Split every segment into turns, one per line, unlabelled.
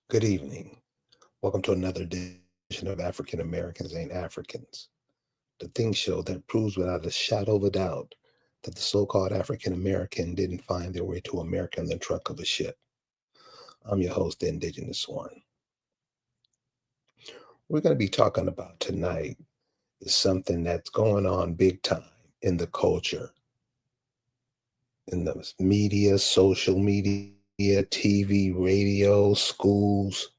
Good evening. Welcome to another edition of African Americans Ain't Africans, the Think Show that proves without a shadow of a doubt that the so called African American didn't find their way to America in the truck of a ship. I'm your host, the Indigenous one. We're going to be talking about tonight is something that's going on big time in the culture, in the media, social media, TV, radio, schools,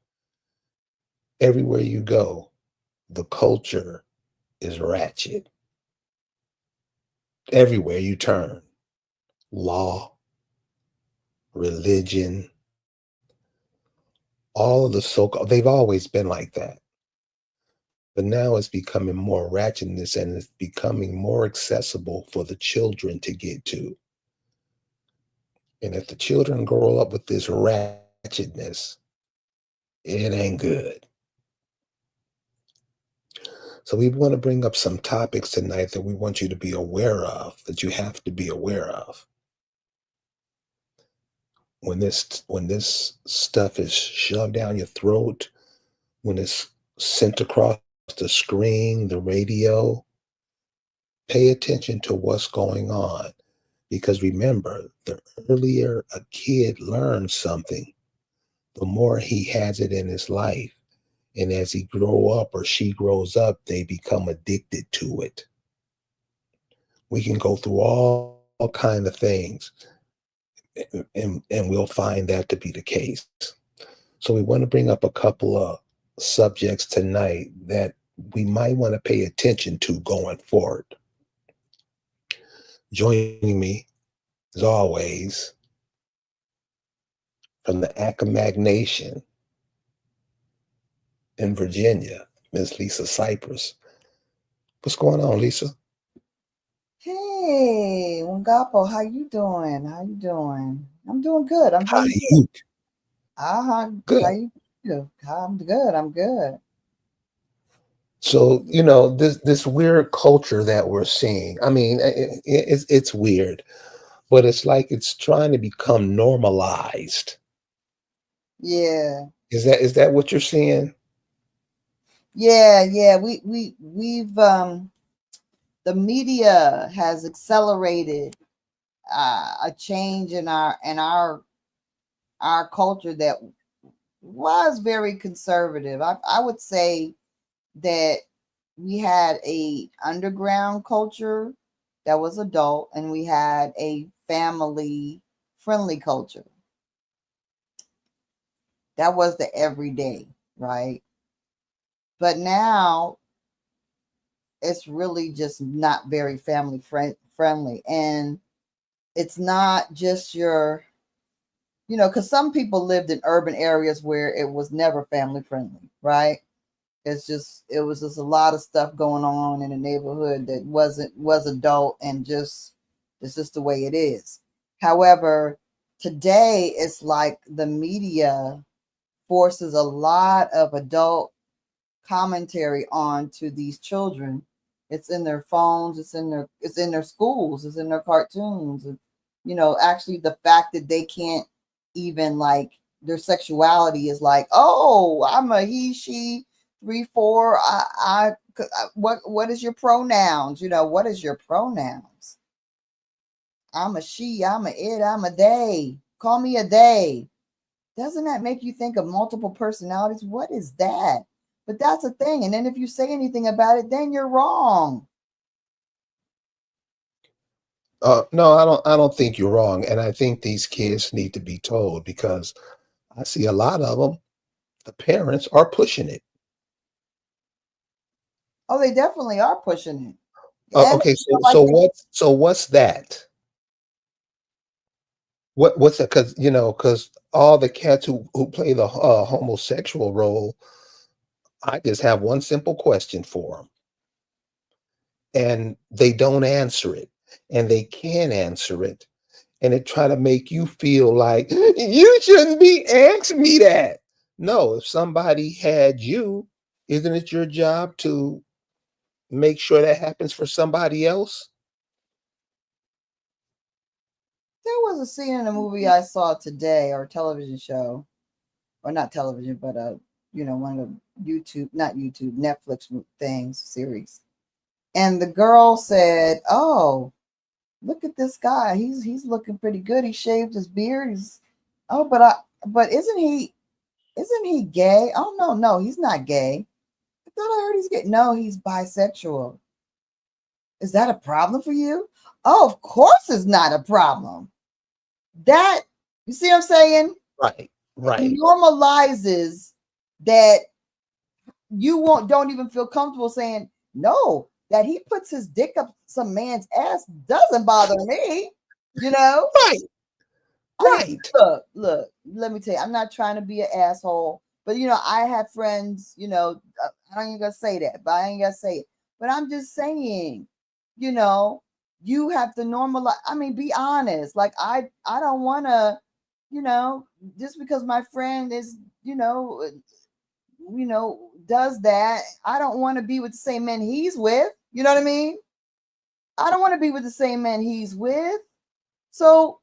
everywhere you go, the culture is ratchet. Everywhere you turn, law, religion, all of the so-called, they've always been like that. But now it's becoming more ratchetness and it's becoming more accessible for the children to get to. And if the children grow up with this ratchetness, it ain't good. So we want to bring up some topics tonight that we want you to be aware of, that you have to be aware of. When this stuff is shoved down your throat, when it's sent across the screen, the radio, pay attention to what's going on. Because remember, the earlier a kid learns something, the more he has it in his life. And as he grow up or she grows up, they become addicted to it. We can go through all kind of things and we'll find that to be the case. So we want to bring up a couple of subjects tonight that we might want to pay attention to going forward. Joining me, as always, from the Accomack Nation in Virginia, Miss Lisa Cypress. What's going on, Lisa?
Hey, Wangapo, how you doing? How you doing? I'm doing good. I'm
How
doing
do
good.
you?
How
Good.
you do? I'm good. I'm good.
So this weird culture that we're seeing. I mean, it's weird, but it's like it's trying to become normalized.
Yeah.
Is that what you're seeing?
Yeah. We've the media has accelerated a change in our culture that was very conservative. I would say that we had a underground culture that was adult, and we had a family friendly culture that was the everyday, right? But now it's really just not very friendly, and it's not just your, because some people lived in urban areas where it was never family friendly, right? It was just a lot of stuff going on in the neighborhood that was adult, and just it's just the way it is. However, today it's like the media forces a lot of adult commentary onto these children. It's in their phones, it's in their schools, it's in their cartoons. Actually the fact that they can't even, like, their sexuality is like, oh, I'm a he, she, 3 4. What is your pronouns? What is your pronouns? I'm a she, I'm a it, I'm a they. Call me a they. Doesn't that make you think of multiple personalities? What is that? But that's a thing. And then if you say anything about it, then you're wrong.
No, I don't think you're wrong, and I think these kids need to be told because I see a lot of them. The parents are pushing it.
Oh, they definitely are pushing it. And
Okay,
feel
so
like
so what's that? What's that? Because all the cats who play the homosexual role, I just have one simple question for them, and they don't answer it, and they can't answer it, and it try to make you feel like you shouldn't be asking me that. No, if somebody had you, isn't it your job to make sure that happens for somebody else?
there was a scene in a movie I saw today, or a television show, or not television, but one of the not YouTube, Netflix things, series. And the girl said, "Oh, look at this guy. He's looking pretty good. He shaved his beard. But isn't he gay? Oh no, he's not gay. I thought I heard he's gay. No, he's bisexual. Is that a problem for you? Oh, of course it's not a problem. That, you see what I'm saying?
Right.
It normalizes that don't even feel comfortable saying no, that he puts his dick up some man's ass doesn't bother me,
Right. Right.
Look, let me tell you, I'm not trying to be an asshole, but I have friends, I ain't gonna say that, but I ain't gonna say it. But I'm just saying, you have to normalize. I mean, be honest. Like I don't wanna, just because my friend is, does that, I don't want to be with the same men he's with. You know what I mean? I don't want to be with the same man he's with. So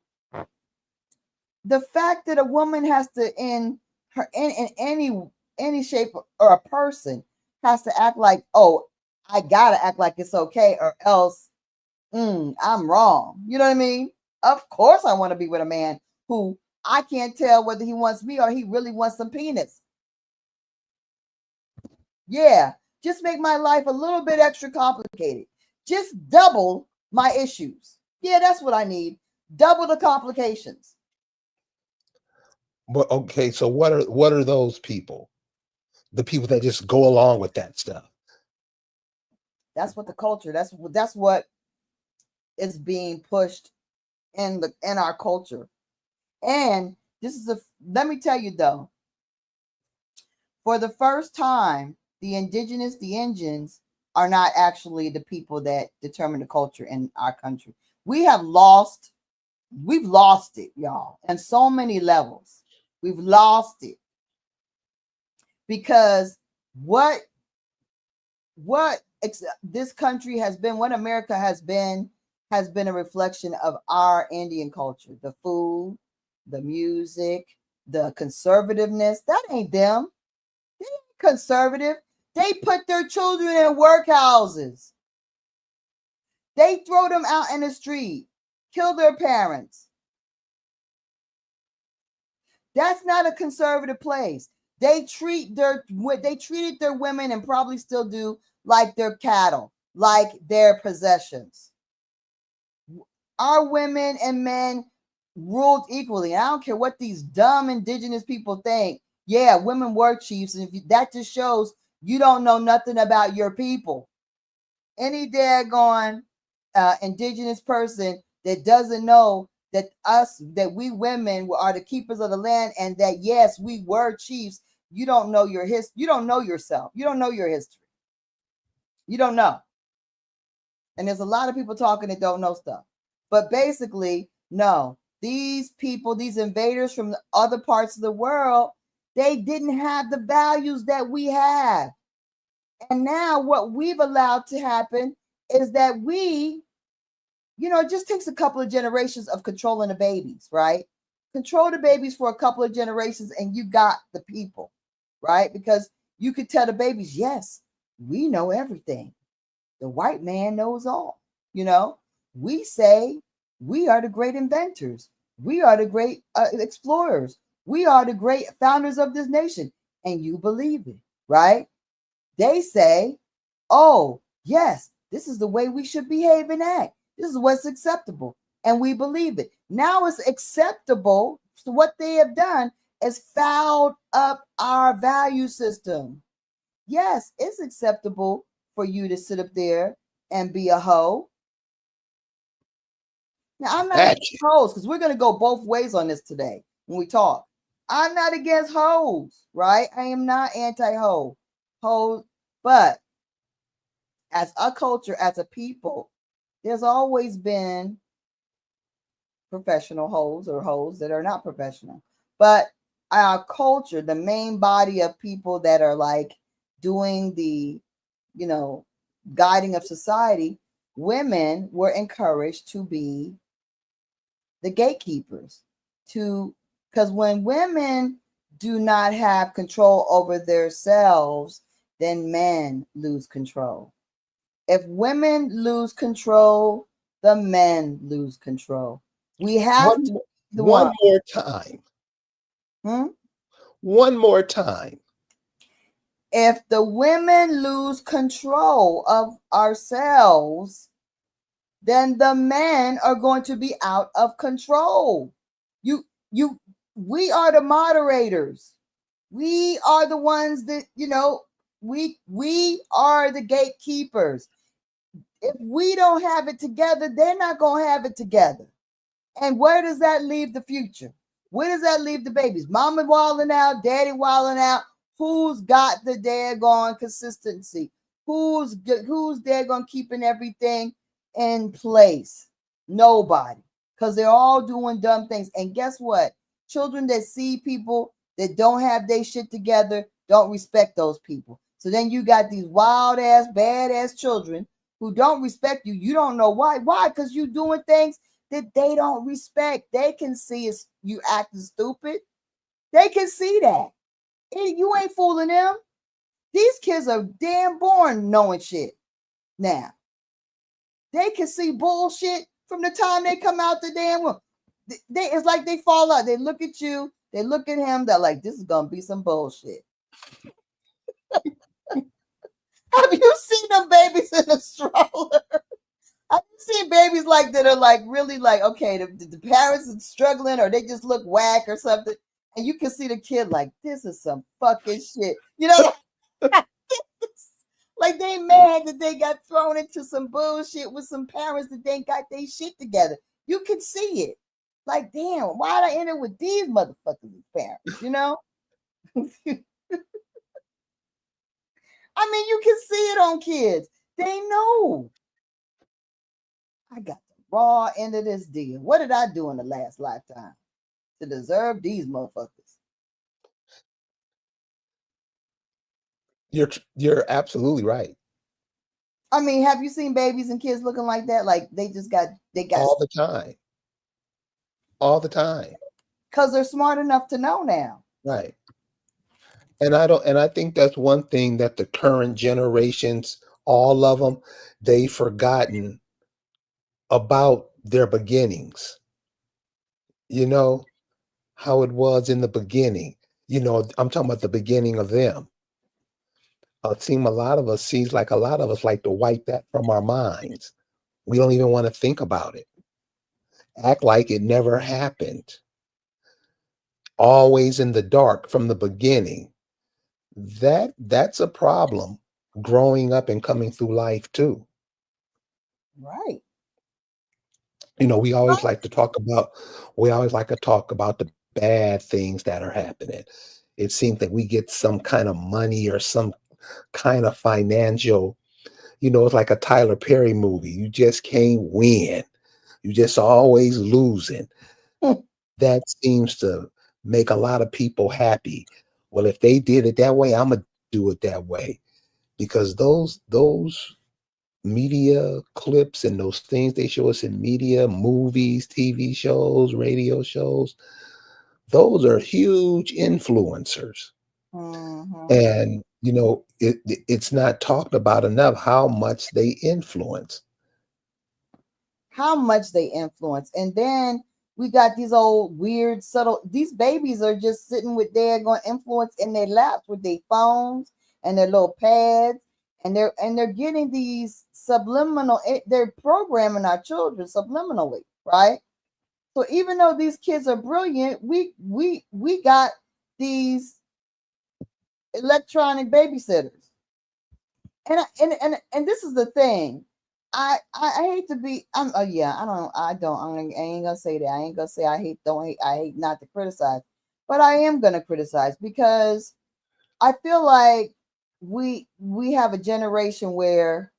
the fact that a woman has to in any shape, or a person has to act like, oh, I gotta act like it's okay, or else I'm wrong. You know what I mean? Of course I want to be with a man who I can't tell whether he wants me or he really wants some penis. Yeah, just make my life a little bit extra complicated. Just double my issues. Yeah, that's what I need. Double the complications.
But okay, so what are those people? The people that just go along with that stuff.
That's what the culture. That's what is being pushed in our culture. And let me tell you though, for the first time, the Indians are not actually the people that determine the culture in our country. We've lost it, y'all, on so many levels. We've lost it because what this country has been, what America has been a reflection of our Indian culture. The food, the music, the conservativeness. That ain't them. They ain't conservative. They put their children in workhouses. They throw them out in the street, kill their parents. That's not a conservative place. They treated their women, and probably still do, like their cattle, like their possessions. Our women and men ruled equally. I don't care what these dumb indigenous people think. Yeah, women were chiefs, and that just shows you don't know nothing about your people. Any daggone indigenous person that doesn't know that we women are the keepers of the land, and that yes, we were chiefs, you don't know your history. You don't know yourself. You don't know your history. You don't know. And there's a lot of people talking that don't know stuff. But basically, no, these people, these invaders from the other parts of the world, they didn't have the values that we have. And now what we've allowed to happen is that it just takes a couple of generations of controlling the babies, right? Control the babies for a couple of generations and you got the people, right? Because you could tell the babies, yes, we know everything. The white man knows all. We say we are the great inventors. We are the great explorers. We are the great founders of this nation. And you believe it, right? They say, oh, yes, this is the way we should behave and act. This is what's acceptable. And we believe it. Now it's acceptable. So what they have done is fouled up our value system. Yes, it's acceptable for you to sit up there and be a hoe. Now, I'm not against hoes, because we're going to go both ways on this today when we talk. I'm not against hoes, right? I am not anti-hoe. Hoes, but as a culture, as a people, there's always been professional hoes or hoes that are not professional. But our culture, the main body of people that are like doing the, guiding of society, women were encouraged to be the gatekeepers, because when women do not have control over themselves, then men lose control. If women lose control, the men lose control. We have to
One,
be the
one
one.
more time.
Hmm?
One more time.
If the women lose control of ourselves, then the men are going to be out of control. You, you, we are the moderators. We are the ones that, we are the gatekeepers. If we don't have it together, they're not going to have it together. And where does that leave the future? Where does that leave the babies? Mama wilding out, daddy wilding out. Who's got the daggone consistency? Who's daggone keeping everything in place? Nobody. Because they're all doing dumb things. And guess what? Children that see people that don't have their shit together don't respect those people. So then you got these wild ass, bad ass children who don't respect you. You don't know why. Why? Because you doing things that they don't respect. They can see you acting stupid. They can see that. You ain't fooling them. These kids are damn born knowing shit now. They can see bullshit from the time they come out the damn room. It's like they fall out. They look at you. They look at him. They're like, this is going to be some bullshit. Have you seen them babies in a stroller? I've seen babies like that are like really like, okay, the parents are struggling or they just look whack or something. And you can see the kid like, this is some fucking shit. Like they mad that they got thrown into some bullshit with some parents that they got their shit together. You can see it. Like, damn, why'd I end up with these motherfuckers as parents? I mean, you can see it on kids. They know. I got the raw end of this deal. What did I do in the last lifetime to deserve these motherfuckers?
You're absolutely right.
I mean, have you seen babies and kids looking like that? Like they got
All the time. All the time.
because they're smart enough to know now.
Right. And I think that's one thing that the current generations, all of them, they've forgotten about their beginnings. You know, how it was in the beginning. I'm talking about the beginning of them. Seems like a lot of us like to wipe that from our minds. We don't even want to think about it. Act like it never happened. Always in the dark from the beginning. That's a problem growing up and coming through life too.
Right.
We always like to talk about the bad things that are happening. It seems that we get some kind of money or some kind of financial, it's like a Tyler Perry movie. You just can't win. You just always losing. That seems to make a lot of people happy. Well, if they did it that way, I'm gonna do it that way. Because those media clips and those things they show us in media, movies, TV shows, radio shows, those are huge influencers.
Mm-hmm.
And it's not talked about enough how much they influence.
How much they influence. And then we got these old weird subtle, these babies are just sitting with their going influence in their laps with their phones and their little pads, and they're getting these subliminal, they're programming our children subliminally, right? So even though these kids are brilliant, we got these electronic babysitters. And this is the thing. I hate to be. I'm. Oh yeah. I ain't gonna say that. I ain't gonna say I hate. Don't hate. I hate not to criticize, but I am gonna criticize because I feel like we have a generation where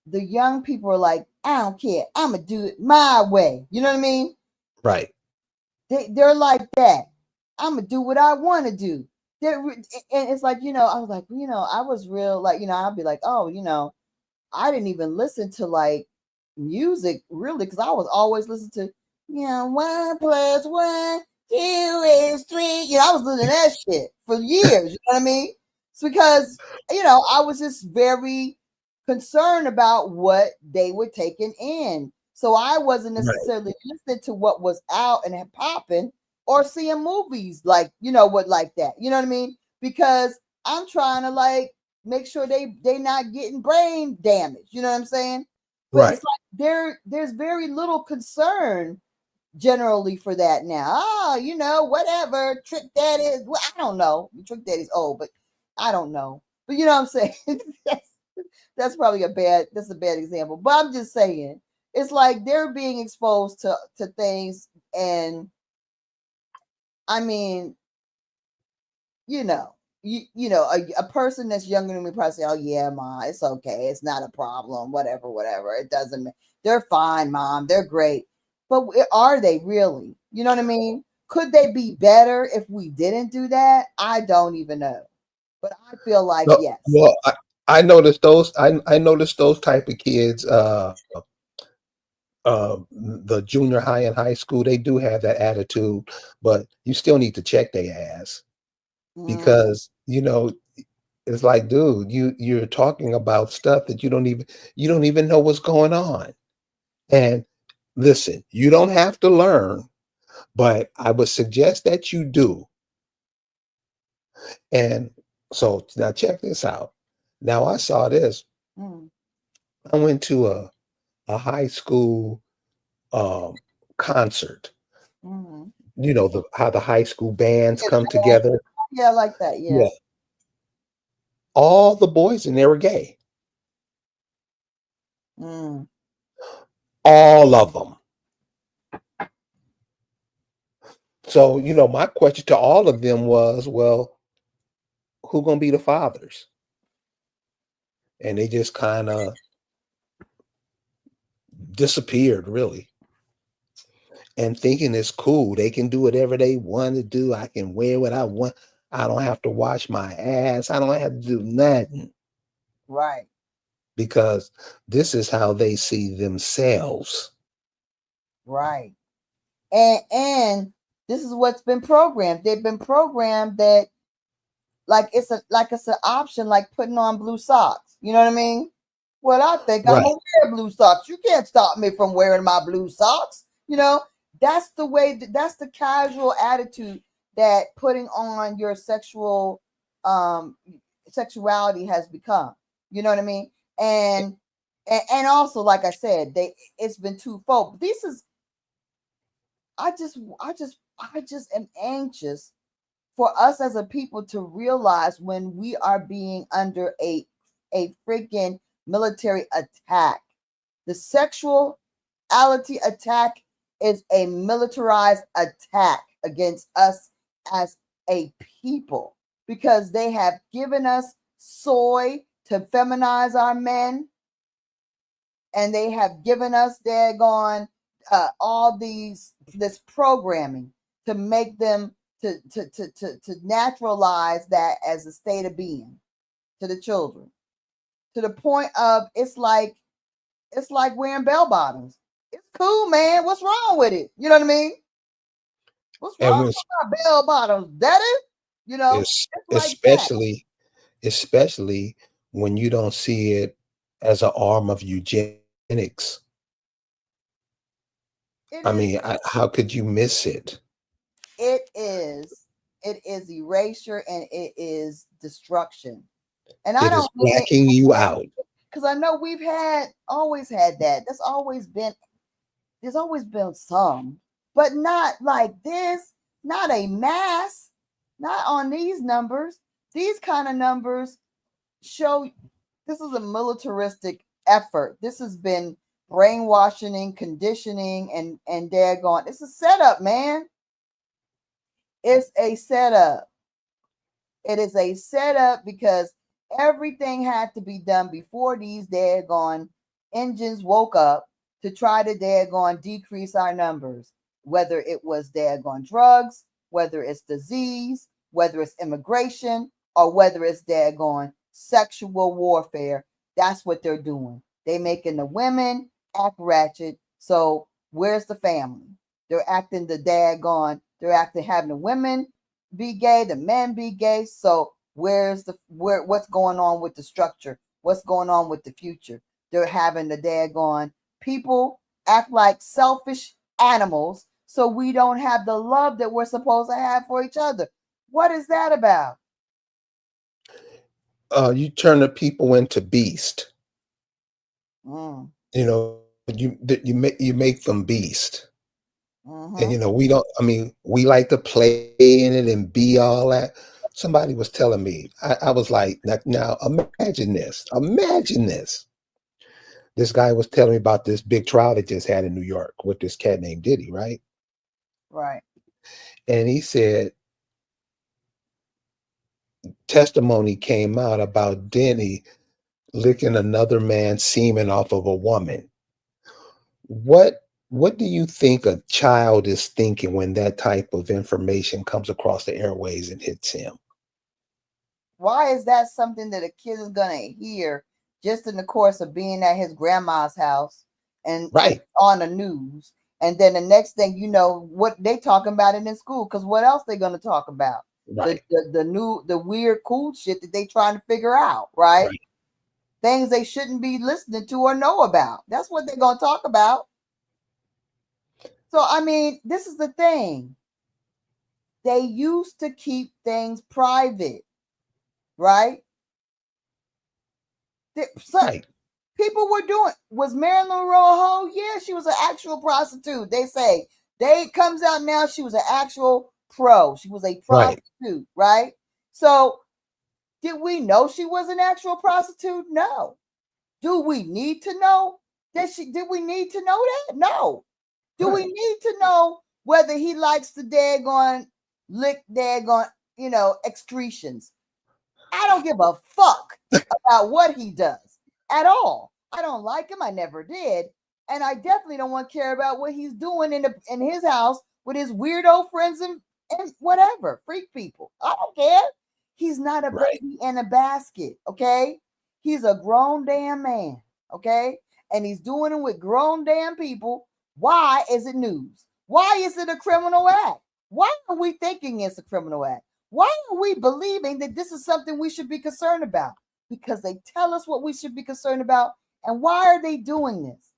the young people are like, I don't care. I'm gonna do it my way. You know what I mean?
Right.
They're like that. I'm gonna do what I want to do. And it's like, I was like, I was real, like, I'd be like, oh, I didn't even listen to like music really because I was always listening to, 1 + 1 2 is 3. You know, I was listening to that shit for years. You know what I mean? It's because, you know, I was just very concerned about what they were taking in. So I wasn't
Right.
necessarily listening to what was out and popping or seeing movies like, you know, what like that. You know what I mean? Because I'm trying to like make sure they not getting brain damage. You know what I'm saying? But
Right.
it's like there's very little concern generally for that now. Oh, you know, whatever. Trick Daddy is, well, I don't know. Trick Daddy's old, but I don't know. But you know what I'm saying? that's, that's probably that's a bad example. But I'm just saying, it's like they're being exposed to things, and I mean, you know, you know, a person that's younger than me probably say, "Oh yeah, mom, it's okay, it's not a problem, whatever, whatever. It doesn't. They're fine, mom. They're great." But are they really? You know what I mean? Could they be better if we didn't do that? I don't even know. But I feel like
No,
yes.
well, I noticed those. I noticed those type of kids. The junior high and high school, they do have that attitude, but you still need to check their ass
Mm,
because it's like, dude, you're talking about stuff that you don't even know what's going on. And listen, you don't have to learn, but I would suggest that you do. And so now check this out. Now I saw this.
mm,
I went to a high school um, concert.
mm.
How the high school bands
Yeah,
come together.
yeah, I like that. Yeah.
Yeah, all the boys in there were gay.
Mm,
All of them. So my question to all of them was, well, who gonna be the fathers? And they just kind of disappeared, really. And thinking it's cool, they can do whatever they want to do. I can wear what I want. I don't have to wash my ass. I don't have to do nothing
right.
because this is how they see themselves.
Right. And this is what's been programmed. They've been programmed that it's an option like putting on blue socks. You know what I mean? Well, I think I'm
Right.
gonna wear blue socks. You can't stop me from wearing my blue socks. You know, that's the way that's the casual attitude that putting on your um sexuality has become. You know what I mean? And also, like I said, it's been twofold. This is I just am anxious for us as a people to realize when we are being under a freaking military attack. The sexuality attack is a militarized attack against us as a people because they have given us soy to feminize our men, and they have given us daggone all this programming to make them to naturalize that as a state of being to the children, to the point of it's like wearing bell bottoms. It's cool, man. What's wrong with it? You know what I mean? What's
And
wrong
when
with my bell bottoms, daddy? You know,
it's
it's like that.
especially when you don't see it as an arm of eugenics.
It
I
is.
mean, how could you miss it?
It is. It is erasure and it is destruction. And I
It is
don't mean it
blacking you out.
because I know we've always had that. There's always been some, but not like this, not a mass, not on these numbers. These kind of numbers show this is a militaristic effort. This has been brainwashing and conditioning and daggone. It's a setup, man. It's a setup. It is a setup because everything had to be done before these daggone engines woke up to try to daggone decrease our numbers, whether it was daggone drugs, whether it's disease, whether it's immigration, or whether it's daggone sexual warfare. That's what they're doing. They making the women act ratchet. So where's the family? They're acting the daggone They're acting having the women be gay, the men be gay. So what's going on with the structure? What's going on with the future? They're having the daggone people act like selfish animals, so we don't have the love that we're supposed to have for each other. What is that about?
You turn the people into beast.
Mm,
You know, you make them beast. And
mm-hmm.
we don't. I mean, we like to play in it and be all that. Somebody was telling me. I was like, now imagine this. Imagine this. This guy was telling me about this big trial they just had in New York with this cat named Diddy, right?
Right.
And he said testimony came out about Diddy licking another man's semen off of a woman. What do you think a child is thinking when that type of information comes across the airways and hits him?
Why is that something that a kid is gonna hear just in the course of being at his grandma's house and
Right,
on the news? And then the next thing you know, what they talking about it in school? Because what else they gonna talk about? The,
right,
the the new the weird cool shit that they trying to figure out, right?
right,
Things they shouldn't be listening to or know about. That's what they're gonna talk about. So I mean, this is the thing. They used to keep things private, right? So
right,
people were doing. Was Marilyn Monroe a hoe? Yeah, she was an actual prostitute. They say they comes out now she was an actual pro. She was a
right,
prostitute, right? So did we know she was an actual prostitute? No. Do we need to know that she? Did we need to know that? No. Do we
right,
need to know whether he likes the daggone lick daggone excretions? I don't give a fuck about what he does at all. I don't like him. I never did. And I definitely don't want to care about what he's doing in his house with his weirdo friends and whatever, freak people. I don't care. He's not a
right,
baby in a basket, okay? He's a grown damn man, okay? And he's doing it with grown damn people. Why is it news? Why is it a criminal act? Why are we thinking it's a criminal act? Why are we believing that this is something we should be concerned about? Because they tell us what we should be concerned about. And why are they doing this?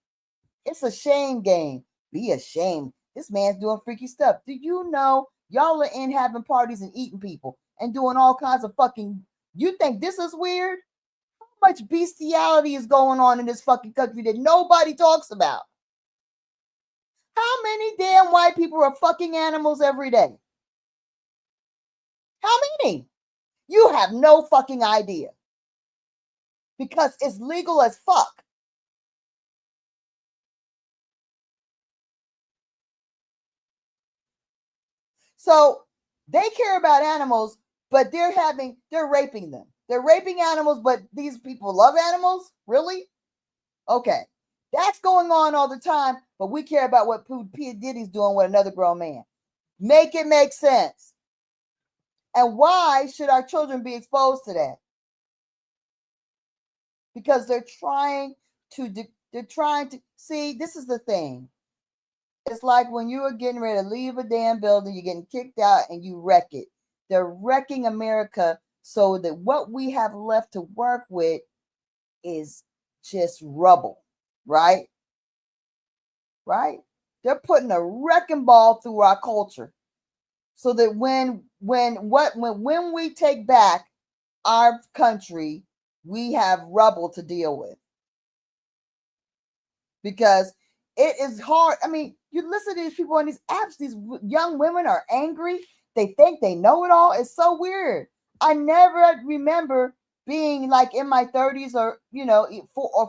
It's a shame game. Be ashamed. This man's doing freaky stuff. Do you know y'all are in having parties and eating people and doing all kinds of fucking. You think this is weird? How much bestiality is going on in this fucking country that nobody talks about? How many damn white people are fucking animals every day? How many? You have no fucking idea because it's legal as fuck. So they care about animals, but they're raping them. They're raping animals, but these people love animals? Really? Okay. That's going on all the time, but we care about what P. Diddy's doing with another grown man. Make it make sense. And why should our children be exposed to that? Because they're trying to see, this is the thing. It's like when you are getting ready to leave a damn building, you're getting kicked out and you wreck it. They're wrecking America so that what we have left to work with is just rubble, right? Right? They're putting a wrecking ball through our culture so that when we take back our country, we have rubble to deal with. Because it is hard. I mean, you listen to these people on these apps, these young women are angry. They think they know it all. It's so weird. I never remember being like in my 30s or,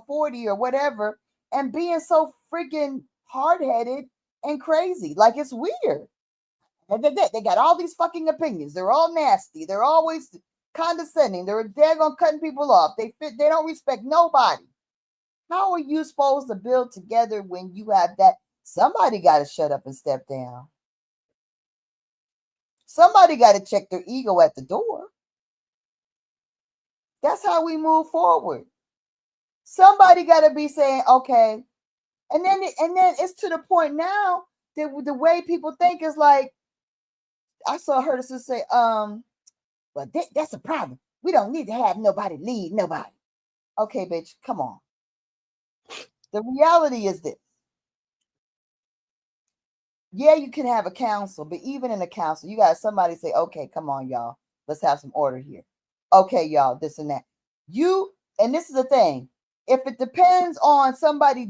40 or whatever and being so freaking hard headed and crazy. Like it's weird. They got all these fucking opinions. They're all nasty. They're always condescending. They're daggone cutting people off. They don't respect nobody. How are you supposed to build together when you have that? Somebody got to shut up and step down. Somebody got to check their ego at the door. That's how we move forward. Somebody got to be saying, okay. And then it's to the point now that the way people think is like, I saw her to say, well, that's a problem. We don't need to have nobody lead nobody. Okay, bitch, come on. The reality is this. Yeah, you can have a council, but even in a council, you got somebody say, okay, come on, y'all. Let's have some order here. Okay, y'all, this and that. And this is the thing. If it depends on somebody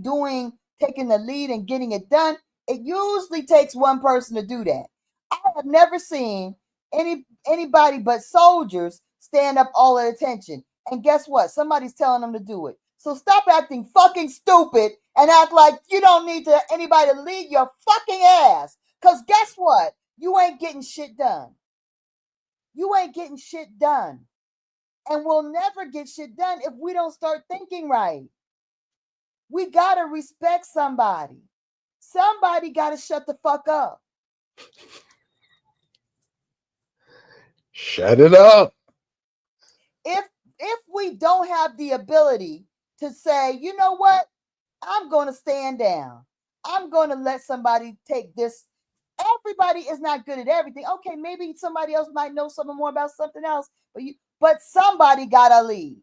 taking the lead and getting it done, it usually takes one person to do that. I have never seen anybody but soldiers stand up all at attention. And guess what? Somebody's telling them to do it. So stop acting fucking stupid and act like you don't need anybody to lead your fucking ass. Because guess what? You ain't getting shit done. You ain't getting shit done. And we'll never get shit done if we don't start thinking right. We got to respect somebody. Somebody got to shut the fuck up.
Shut it up.
If we don't have the ability to say, you know what, I'm going to stand down. I'm going to let somebody take this. Everybody is not good at everything. Okay, maybe somebody else might know something more about something else, but somebody got to lead.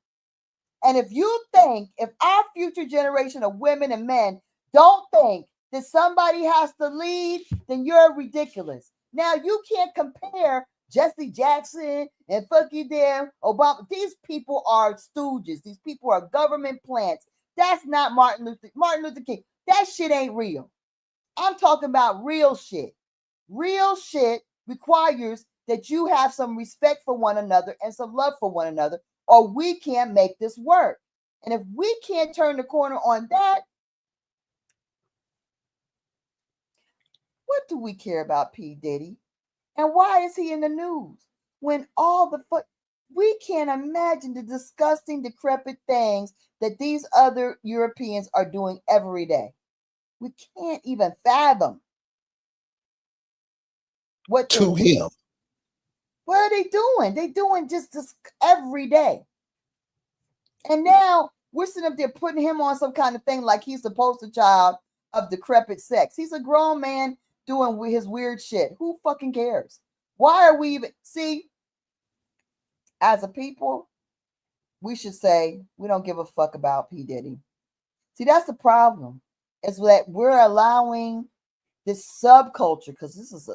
And if our future generation of women and men don't think that somebody has to lead, then you're ridiculous. Now, you can't compare Jesse Jackson and fucking damn Obama. These people are stooges. These people are government plants. That's not Martin Luther King. That shit ain't real. I'm talking about real shit. Real shit requires that you have some respect for one another and some love for one another, or we can't make this work. And if we can't turn the corner on that, what do we care about P. Diddy? And why is he in the news? When we can't imagine the disgusting, decrepit things that these other Europeans are doing every day. We can't even fathom what
To him.
What are they doing? They doing just this every day. And now we're sitting up there putting him on some kind of thing like he's the poster child of decrepit sex. He's a grown man doing his weird shit. Who fucking cares? Why are we even as a people, we should say we don't give a fuck about P. Diddy. See, that's the problem. Is that we're allowing this subculture, because this is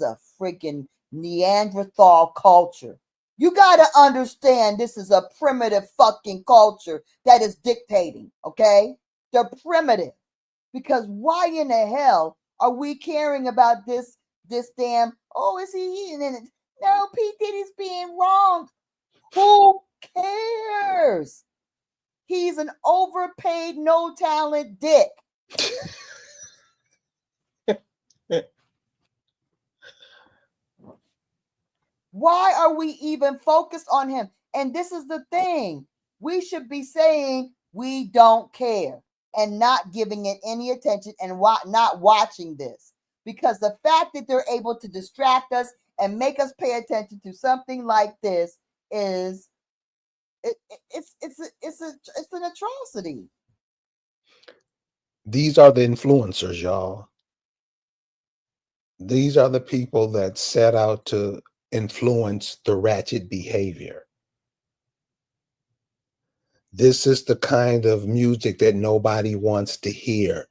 a freaking Neanderthal culture. You got to understand this is a primitive fucking culture that is dictating, okay? They're primitive. Because why in the hell are we caring about this damn, is he eating it? No, P. Diddy's being wronged. Who cares? He's an overpaid, no talent dick. Why are we even focused on him? And this is the thing. We should be saying we don't care and not giving it any attention and not watching this. Because the fact that they're able to distract us and make us pay attention to something like this is it's an atrocity.
These are the influencers, y'all. These are the people that set out to influence the ratchet behavior. This is the kind of music that nobody wants to hear,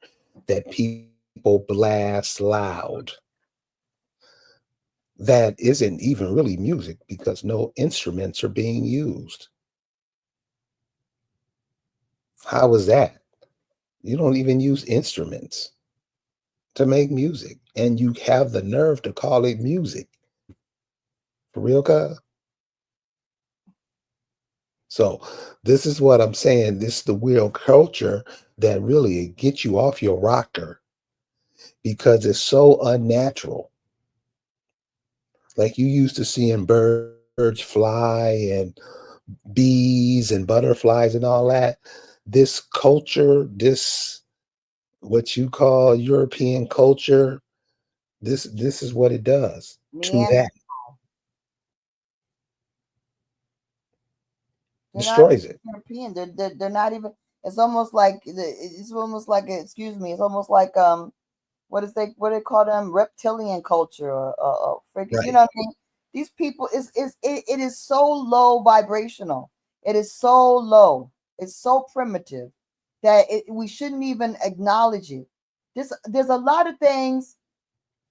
that people blast loud. That isn't even really music because no instruments are being used. How is that? You don't even use instruments to make music, and you have the nerve to call it music. For real, cuz? So this is what I'm saying. This is the weird culture that really gets you off your rocker because it's so unnatural. Like you used to seeing birds fly and bees and butterflies and all that. This culture, this what you call European culture, this is what it does to that.
They're not
Destroys it.
European. They're not even. It's almost like excuse me. It's almost like what they call them, reptilian culture, or freaking, you
Right.
know what I mean? These people it is so low vibrational. It is so low. It's so primitive that we shouldn't even acknowledge it. There's a lot of things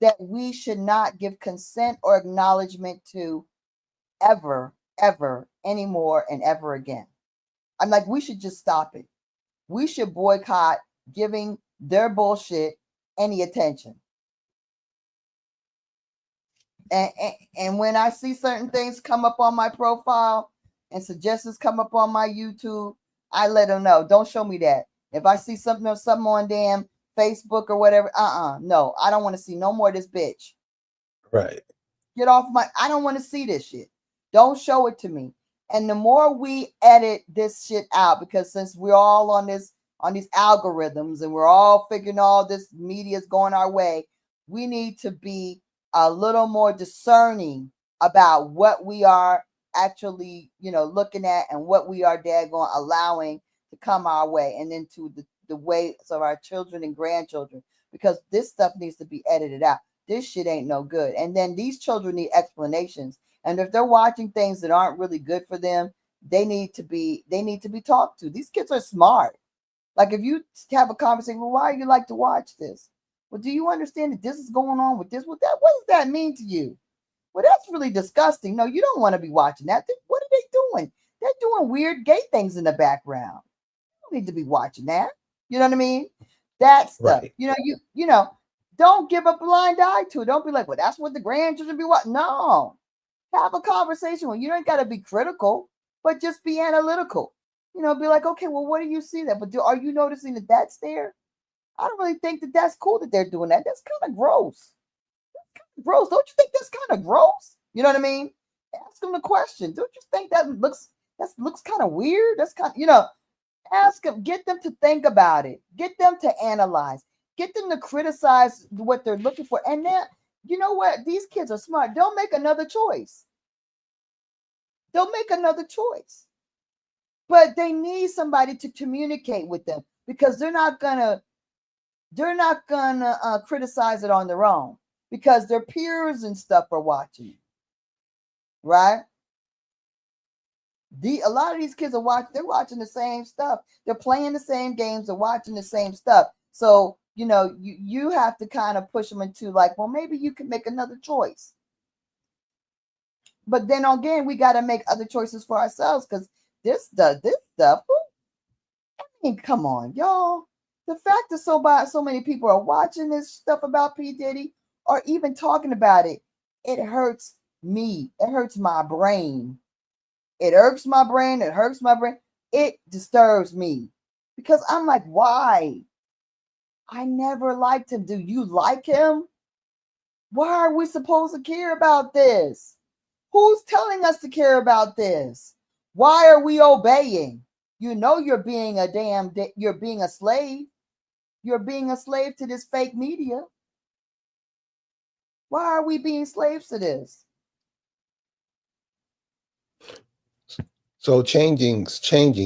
that we should not give consent or acknowledgement to ever, ever anymore and ever again. I'm like, we should just stop it. We should boycott giving their bullshit any attention. And when I see certain things come up on my profile and suggestions come up on my YouTube, I let them know. Don't show me that. If I see something on damn Facebook or whatever, no, I don't want to see no more of this bitch.
Right.
Get off my, I don't want to see this shit. Don't show it to me. And the more we edit this shit out, because since we're all on these algorithms and we're all figuring all this media is going our way, we need to be a little more discerning about what we are actually, looking at and what we are daggone allowing to come our way and into the ways of our children and grandchildren, because this stuff needs to be edited out. This shit ain't no good. And then these children need explanations. And if they're watching things that aren't really good for them, they need to be talked to. These kids are smart. Like if you have a conversation, well, why do you like to watch this? Well, do you understand that this is going on with this? With that? What does that mean to you? Well, that's really disgusting. No, you don't want to be watching that. What are they doing? They're doing weird gay things in the background. You don't need to be watching that. You know what I mean? That stuff.
Right.
Don't give a blind eye to it. Don't be like, well, that's what the grandchildren be watching. No. Have a conversation with. You don't got to be critical, but just be analytical. Be like, okay, well, what do you see that? But are you noticing that that's there? I don't really think that that's cool that they're doing that. That's kind of gross. Gross. Don't you think that's kind of gross? You know what I mean? Ask them the question. Don't you think that looks kind of weird? That's kind of, ask them, get them to think about it, get them to analyze, get them to criticize what they're looking for. And then, you know what? These kids are smart. They'll make another choice. But they need somebody to communicate with them, because they're not gonna criticize it on their own, because their peers and stuff are watching, right? A lot of these kids they're watching the same stuff. They're playing the same games. They're watching the same stuff. So, you have to kind of push them into like, well, maybe you can make another choice. But then again, we got to make other choices for ourselves, because this stuff, I mean, come on, y'all. The fact that so many people are watching this stuff about P. Diddy or even talking about it, it hurts me. It hurts my brain. It irks my brain. It hurts my brain. It disturbs me, because I'm like, why? I never liked him. Do you like him? Why are we supposed to care about this? Who's telling us to care about this? Why are we obeying? You're being you're being a slave. You're being a slave to this fake media. Why are we being slaves to this?
So changing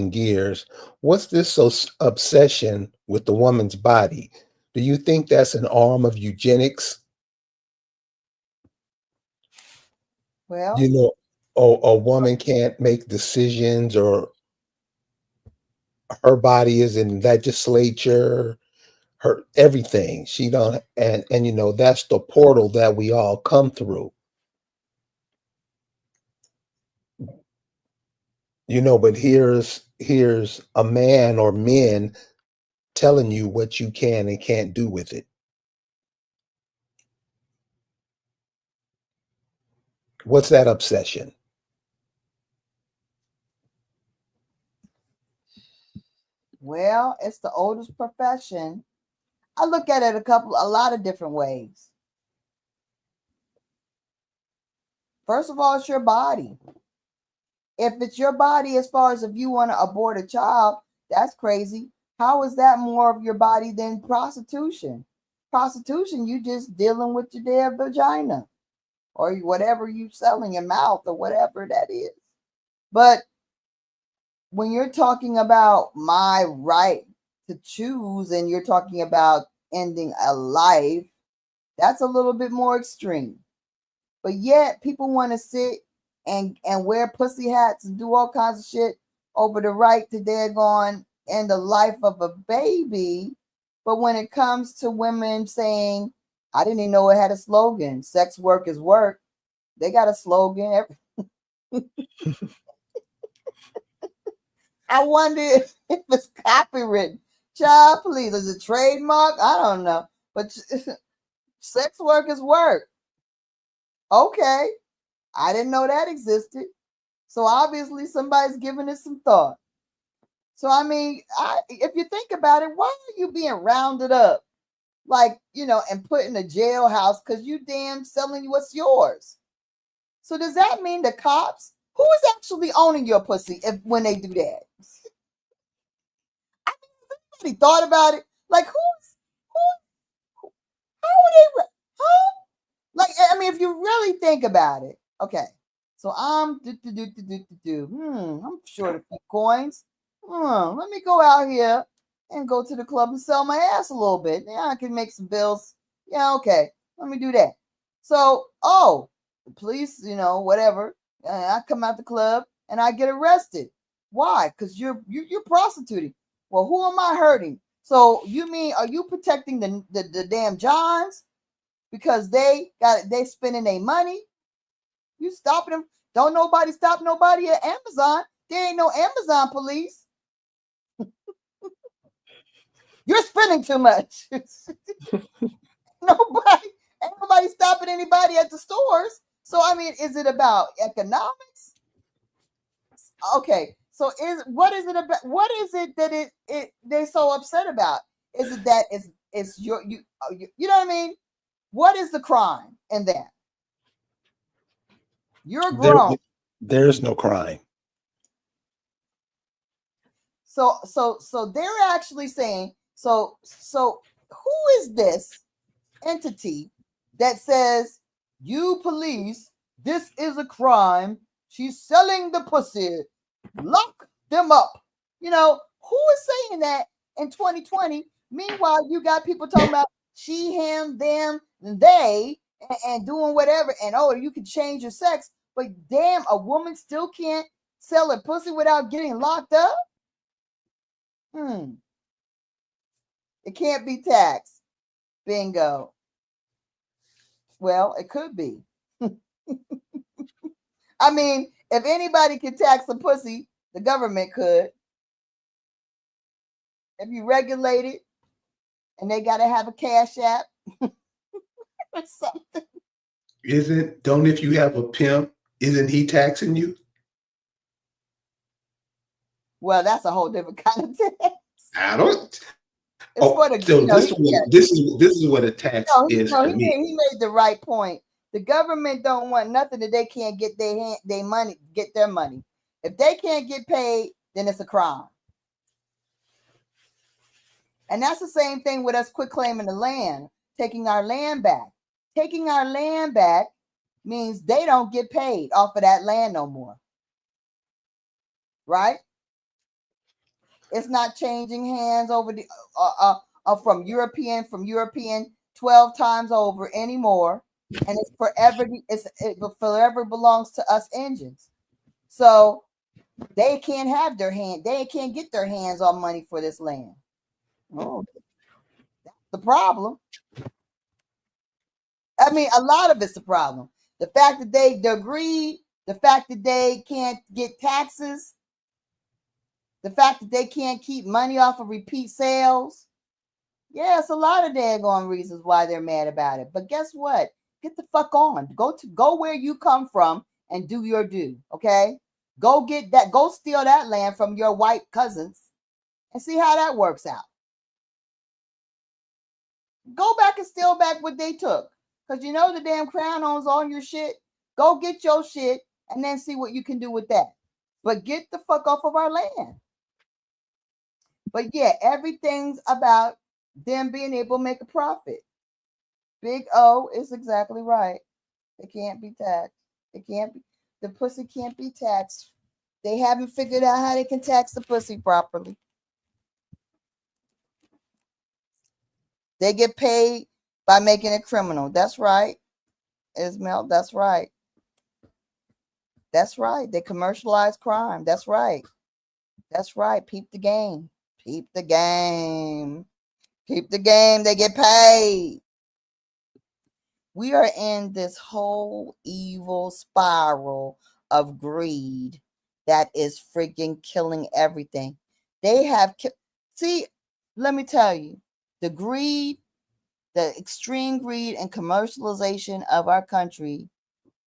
gears, what's this obsession with the woman's body? Do you think that's an arm of eugenics?
Well,
You know, a woman can't make decisions, or her body is in legislature, her everything. She don't, and that's the portal that we all come through. But here's a man or men telling you what you can and can't do with it. What's that obsession?
it's the oldest profession. I look at it a lot of different ways. First of all, it's your body. If it's your body, as far as if you want to abort a child, that's crazy. How is that more of your body than prostitution? Prostitution, you just dealing with your damn vagina or whatever you sell in your mouth or whatever that is. But when you're talking about my right to choose and you're talking about ending a life, that's a little bit more extreme. But yet people want to sit and wear pussy hats and do all kinds of shit over the right to daggone end the life of a baby. But when it comes to women saying, I didn't even know it had a slogan, sex work is work, they got a slogan. I wonder if it's copywritten. Child, please, is it trademark? I don't know. But sex work is work. Okay. I didn't know that existed. So obviously somebody's giving it some thought. So I mean, if you think about it, why are you being rounded up? Like, and put in a jailhouse because you damn selling what's yours. So does that mean the cops, who is actually owning your pussy when they do that? I mean, thought about it. Like, who how are they? Huh? Like, I mean, if you really think about it, okay. So I'm I'm short a few coins. Let me go out here and go to the club and sell my ass a little bit. Yeah, I can make some bills. Yeah, okay. Let me do that. So, the police, whatever. I come out the club and I get arrested. Why? Because you're prostituting. Well, who am I hurting? So you mean, are you protecting the damn Johns because they spending their money? You stopping them? Don't nobody stop nobody at Amazon. There ain't no Amazon police. You're spending too much. Nobody stopping anybody at the stores. So I mean, is it about economics? Okay. So what is it about? What is it that they're so upset about? Is it that it's you know what I mean? What is the crime in that? You're grown.
There's no crime.
So they're actually saying, so who is this entity that says, you police, this is a crime, she's selling the pussy, lock them up? Who is saying that in 2020? Meanwhile, you got people talking about she, him, them, they, and doing whatever, and you can change your sex, but damn, a woman still can't sell a pussy without getting locked up. It can't be taxed. Bingo. Well, it could be. I mean, if anybody could tax a pussy, the government could. If you regulate it and they got to have a cash app or something.
Don't if you have a pimp, isn't he taxing you?
Well, that's a whole different kind of tax.
I don't.
It's for the,
So this is what a tax is for me.
He made the right point. The government don't want nothing that they can't get their money. If they can't get paid, then it's a crime. And that's the same thing with us quit claiming the land, taking our land back. Taking our land back means they don't get paid off of that land no more. Right? It's not changing hands over the from European 12 times over anymore, and it's forever belongs to us Indians. So they can't get their hands on money for this land. Oh, that's the problem. I mean, a lot of it's the problem. The fact that they agreed, the fact that they can't get taxes, the fact that they can't keep money off of repeat sales. Yeah, it's a lot of daggone reasons why they're mad about it. But guess what? Get the fuck on. Go where you come from and do your due. Okay? Go get that. Go steal that land from your white cousins and see how that works out. Go back and steal back what they took. Because the damn crown owns all your shit. Go get your shit and then see what you can do with that. But get the fuck off of our land. But yeah, everything's about them being able to make a profit. Big O is exactly right. It can't be taxed. The pussy can't be taxed. They haven't figured out how they can tax the pussy properly. They get paid by making it criminal. That's right, Ismail. That's right. That's right. They commercialize crime. That's right. That's right. Peep the game. Peep the game. Peep the game. They get paid. We are in this whole evil spiral of greed that is freaking killing everything. They have see, let me tell you, the greed, the extreme greed and commercialization of our country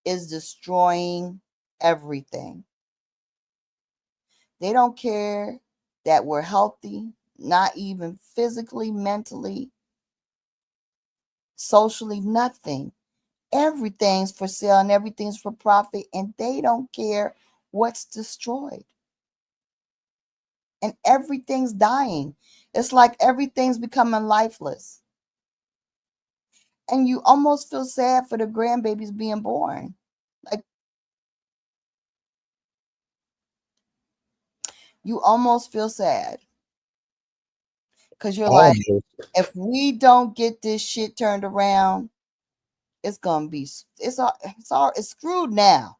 is destroying everything. They don't care that we're healthy, not even physically, mentally, socially, nothing. Everything's for sale and everything's for profit, and they don't care what's destroyed. And everything's dying. It's like everything's becoming lifeless. And you almost feel sad for the grandbabies being born. Like, you almost feel sad because you're like,
Almost.
if we don't get this shit turned around, it's gonna be it's screwed now.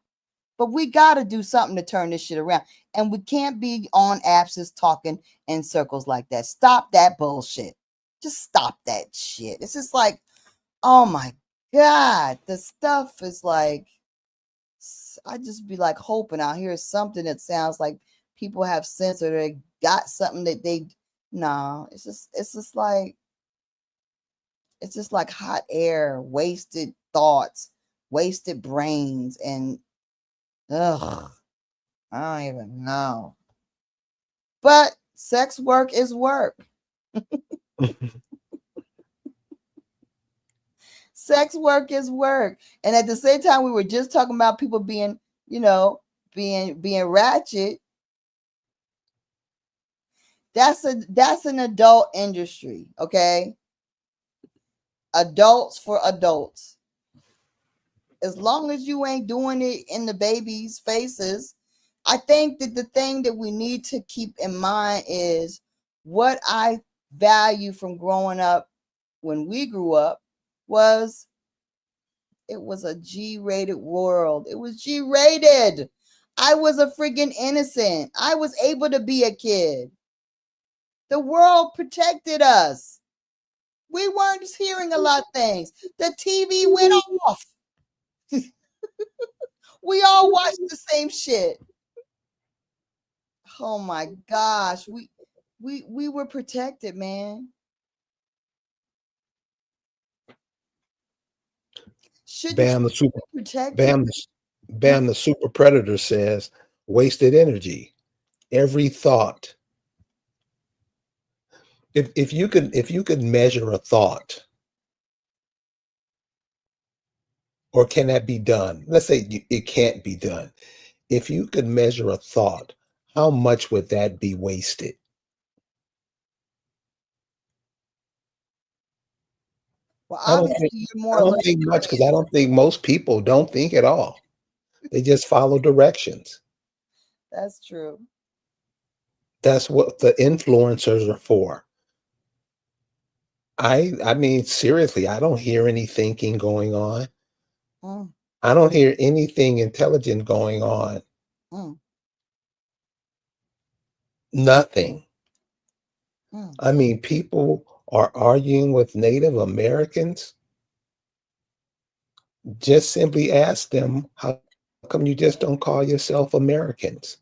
But we gotta do something to turn this shit around. And we can't be on apps just talking in circles like that. Stop that bullshit. Just stop that shit. It's just like, oh my God. The stuff is like, I just be like hoping out here something that sounds like people have sense or they got something that they no, it's just like hot air, wasted thoughts, wasted brains, and ugh, I don't even know. But sex work is work. Sex work is work. And at the same time, we were just talking about people being, being ratchet. That's an adult industry, okay? Adults for adults. As long as you ain't doing it in the babies' faces, I think that the thing that we need to keep in mind is what I value from growing up when we grew up was it was a G-rated world. It was G-rated. I was a freaking innocent. I was able to be a kid. The world protected us. We weren't hearing a lot of things. The TV went off. We all watched the same shit. Oh my gosh. We were protected, man. Shouldn't
Bam, the
you
super
be protected?
Bam, Bam, the super predator says wasted energy. Every thought. If you could measure a thought, or can that be done? Let's say it can't be done. If you could measure a thought, how much would that be wasted?
Well,
I don't
obviously
think
you're
I
more
don't think much because I
luxurious.
don't think most people don't think at all. They just follow directions.
That's true.
That's what the influencers are for. I mean, seriously, I don't hear any thinking going on.
Mm,
I don't hear anything intelligent going on.
mm,
Nothing.
mm.
I mean, people are arguing with Native Americans. Just simply ask them, how come you just don't call yourself Americans?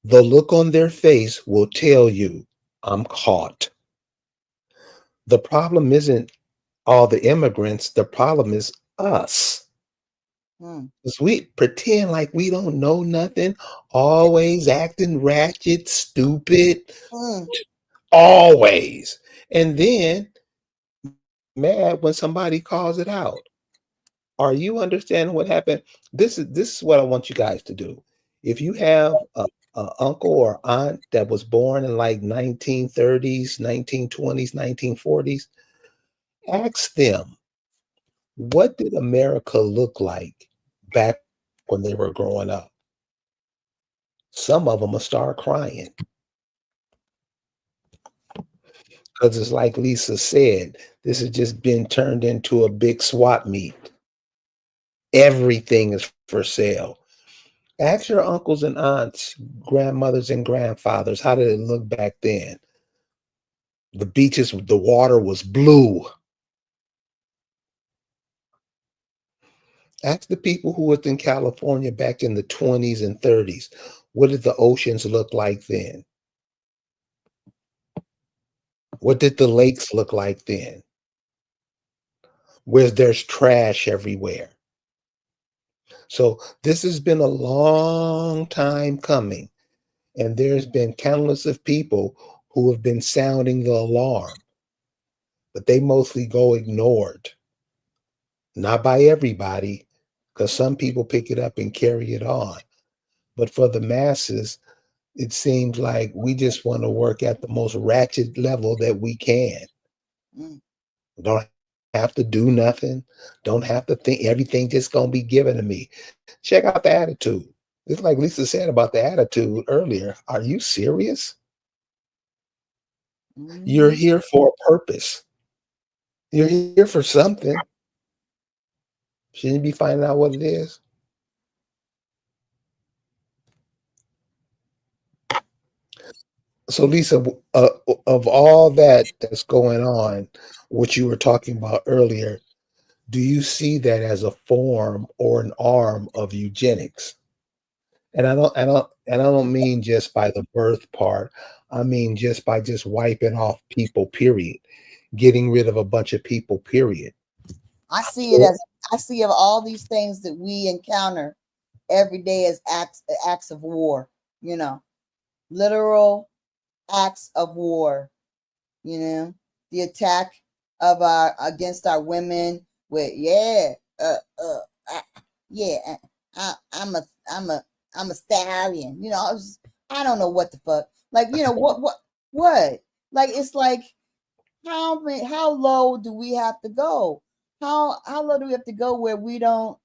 The look on their face will tell you, I'm caught. The problem isn't all the immigrants, the problem is us.
Mm,
'Cause we pretend like we don't know nothing, always acting ratchet, stupid,
mm,
always. And then mad when somebody calls it out. Are you understanding what happened? This is what I want you guys to do. If you have a uncle or aunt that was born in like 1930s, 1920s, 1940s, ask them, what did America look like back when they were growing up? Some of them will start crying Because it's like Lisa said, this has just been turned into a big swap meet. Everything is for sale. Ask your uncles and aunts, grandmothers and grandfathers, how did it look back then? The beaches, the water was blue. Ask the people who was in California back in the 20s and 30s. What did the oceans look like then? What did the lakes look like then? Where there's trash everywhere. So this has been a long time coming, and there's been countless of people who have been sounding the alarm, but they mostly go ignored. Not by everybody, because some people pick it up and carry it on. But for the masses, it seems like we just want to work at the most ratchet level that we can.
Mm.
Don't have to do nothing. Don't have to think everything just gonna be given to me. Check out the attitude. It's like Lisa said about the attitude earlier. Are you serious? You're
Mhm.
here for a purpose. You're here for something. Shouldn't you be finding out what it is? So, Lisa, of all that's going on, what you were talking about earlier, do you see that as a form or an arm of eugenics? And I don't mean just by the birth part. I mean just by just wiping off people, period. Getting rid of a bunch of people, period.
I see it
Or
as I see of all these things that we encounter every day as acts of war, you know, literal acts of war, you know, the attack of our against our women with I, yeah, I'm a I'm a I'm a stallion, you know. I don't know what the fuck, like, you know, what, like, it's like how low do we have to go? How low do we have to go where we don't?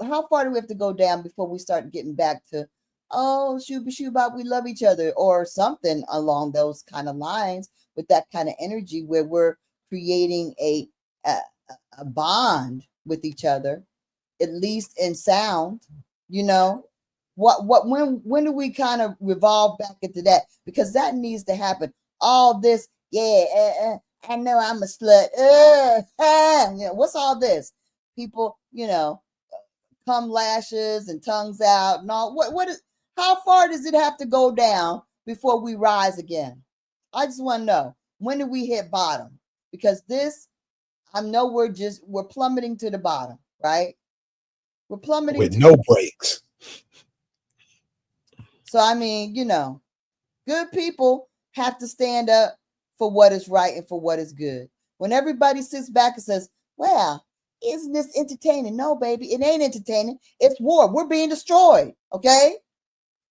How far do we have to go down before we start getting back to, oh, shoot bop, we love each other, or something along those kind of lines, with that kind of energy where we're creating a, a bond with each other, at least in sound, you know. When do we kind of revolve back into that? Because that needs to happen. All this, yeah, I know I'm a slut. You know, what's all this? People, you know, come lashes and tongues out and all. What is? How far does it have to go down before we rise again? I just want to know, when do we hit bottom? Because this, I know we're plummeting to the bottom, right? We're plummeting
with
to.
no breaks.
So I mean, you know, good people have to stand up for what is right and for what is good. When everybody sits back and says, well, isn't this entertaining? No, baby, it ain't entertaining. It's war. We're being destroyed. Okay?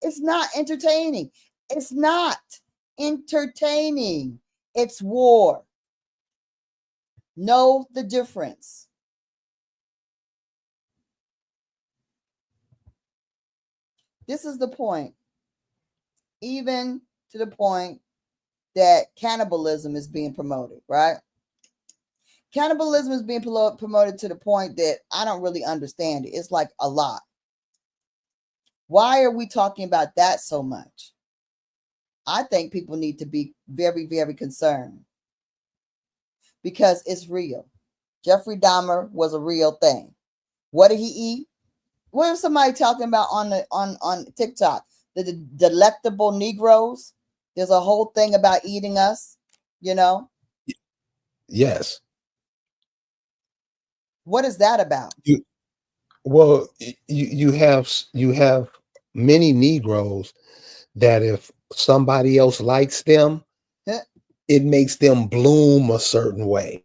It's not entertaining. It's not entertaining. It's war. Know the difference. This is the point. Even to the point that cannibalism is being promoted, right? Cannibalism is being promoted to the point that I don't really understand it. It's like a lot. Why are we talking about that so much? I think people need to be very, very concerned because it's real. Jeffrey Dahmer was a real thing. What did he eat? What was somebody talking about on TikTok? The delectable Negroes. There's a whole thing about eating us. You know,
Yes.
what is that about?
You, well, you have many Negroes that if somebody else likes them, it makes them bloom a certain way.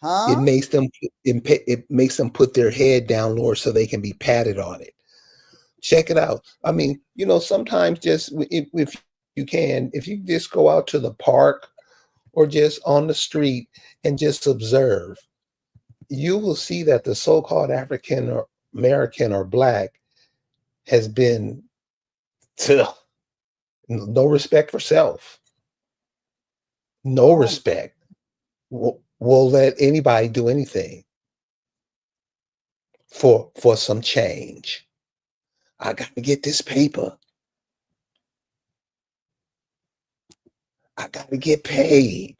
It makes
Huh?
them it makes them put their head down lower so they can be patted on it. Check it out. I mean, sometimes just if you can, if you just go out to the park or just on the street and just observe, you will see that the so-called African or American or black has been to no respect for self. No
Oh,
respect. Will let anybody do anything for some change. I got to get this paper. I got to get paid.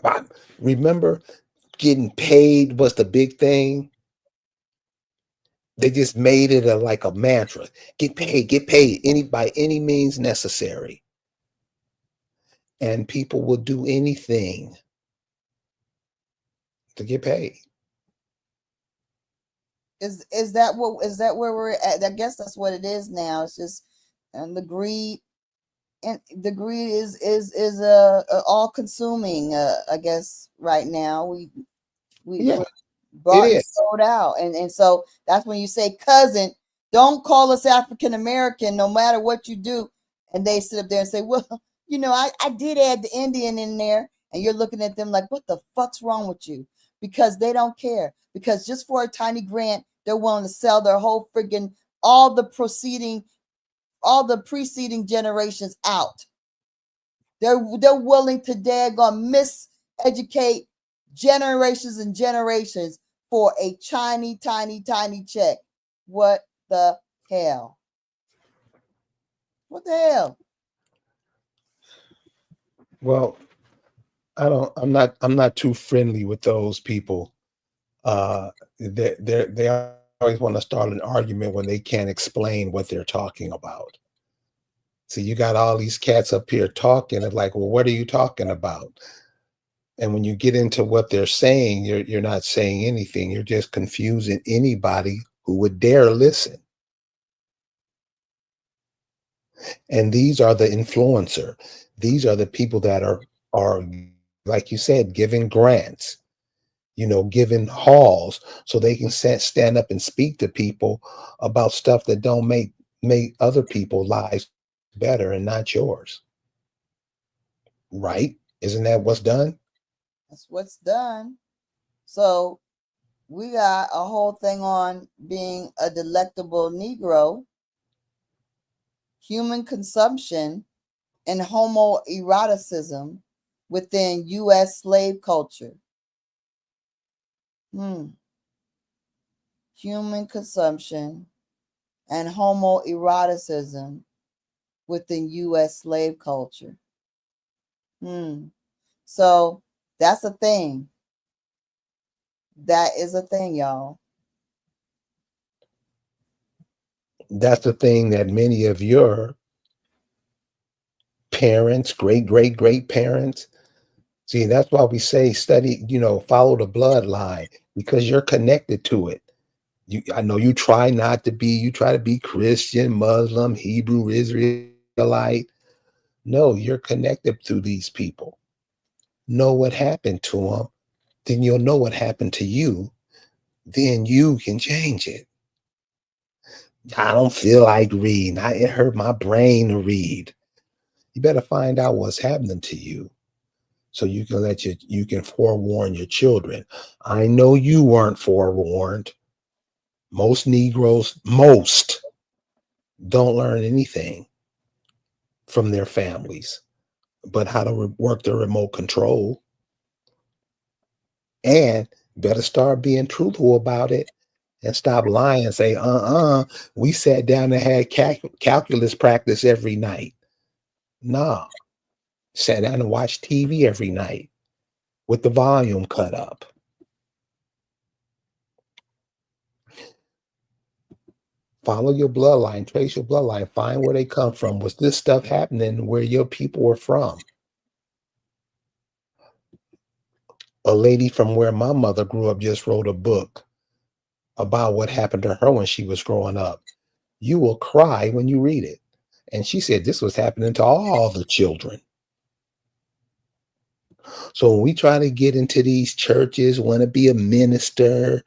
I remember getting paid was the big thing. They just made it like a mantra. Get paid any by any means necessary. And people will do anything to get paid.
is that where we're at? I guess that's what it is now. It's just and the greed, and the greed is all consuming. I guess right now we're
Yeah, it
bought and
is.
sold out, and so that's when you say, cousin, don't call us African American, no matter what you do. And they sit up there and say, well, I did add the Indian in there, and you're looking at them like, what the fuck's wrong with you? Because they don't care. Because just for a tiny grant, they're willing to sell their whole friggin' all the proceeding, all the preceding generations out. They're willing to daggone miseducate generations and generations for a tiny, tiny, tiny check. What the hell? What the hell?
Well, I'm not too friendly with those people. They always want to start an argument when they can't explain what they're talking about. So you got all these cats up here talking and like, well, what are you talking about? And when you get into what they're saying, you're not saying anything. You're just confusing anybody who would dare listen. And these are the influencer. These are the people that are like you said, giving grants, giving halls so they can stand up and speak to people about stuff that don't make other people's lives better and not yours. Right? Isn't that what's done?
That's what's done. So we got a whole thing on being a delectable Negro, human consumption, and homoeroticism within U.S. slave culture. Hmm. Human consumption and homoeroticism within U.S. slave culture. Hmm. So that's a thing. That is a thing, y'all.
That's the thing that many of your parents, great parents, see, that's why we say study, follow the bloodline because you're connected to it. I know you try to be Christian, Muslim, Hebrew, Israelite. No, you're connected to these people. Know what happened to them, then you'll know what happened to you. Then you can change it. I don't feel like reading. It hurt my brain to read. You better find out what's happening to you so you can forewarn your children. I know you weren't forewarned. Most don't learn anything from their families, but how to work the remote control, and better start being truthful about it and stop lying and say, we sat down and had calculus practice every night. Nah, sat down and watched TV every night with the volume cut up. Follow your bloodline, trace your bloodline, find where they come from. Was this stuff happening where your people were from? A lady from where my mother grew up just wrote a book about what happened to her when she was growing up. You will cry when you read it. And she said this was happening to all the children. So when we try to get into these churches, want to be a minister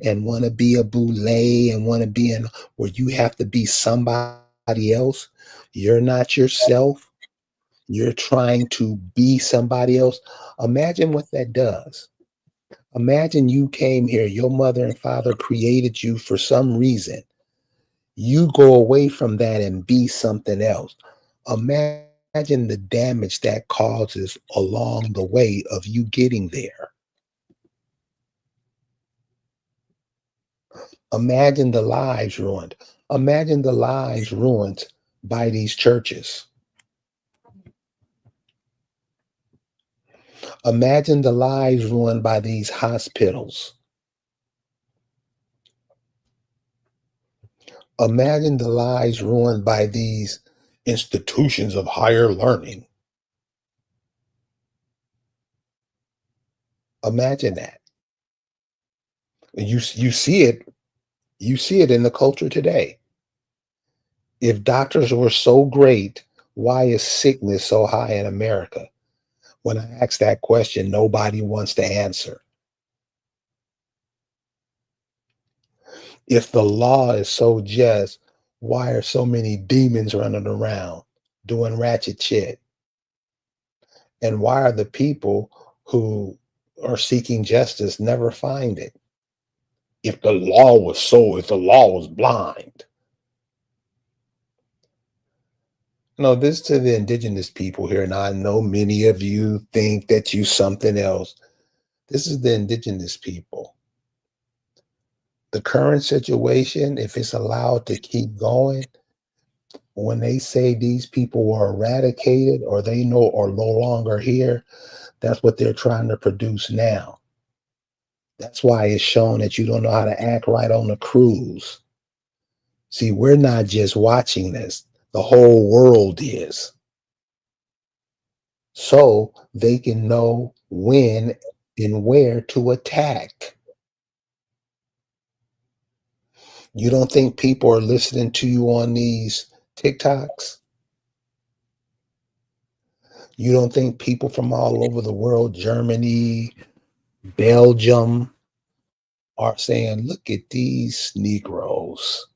and want to be a boule and want to be in where you have to be somebody else, you're not yourself. You're trying to be somebody else. Imagine what that does. Imagine you came here, your mother and father created you for some reason. You go away from that and be something else. Imagine Imagine the damage that causes along the way of you getting there. Imagine the lives ruined. Imagine the lives ruined by these churches. Imagine the lives ruined by these hospitals. Imagine the lives ruined by these institutions of higher learning. Imagine that. You see it. You see it in the culture today. If doctors were so great, why is sickness so high in America? When I ask that question, nobody wants to answer. If the law is so just, why are so many demons running around doing ratchet shit? And why are the people who are seeking justice never find it? If the law was so, if the law was blind. No, this to the indigenous people here. And I know many of you think that you something else. This is the indigenous people. The current situation, if it's allowed to keep going, when they say these people were eradicated or they know are no longer here, that's what they're trying to produce now. That's why it's shown that you don't know how to act right on a cruise. See, we're not just watching this, the whole world is. So they can know when and where to attack. You don't think people are listening to you on these TikToks? You don't think people from all over the world, Germany, Belgium, are saying, look at these Negroes.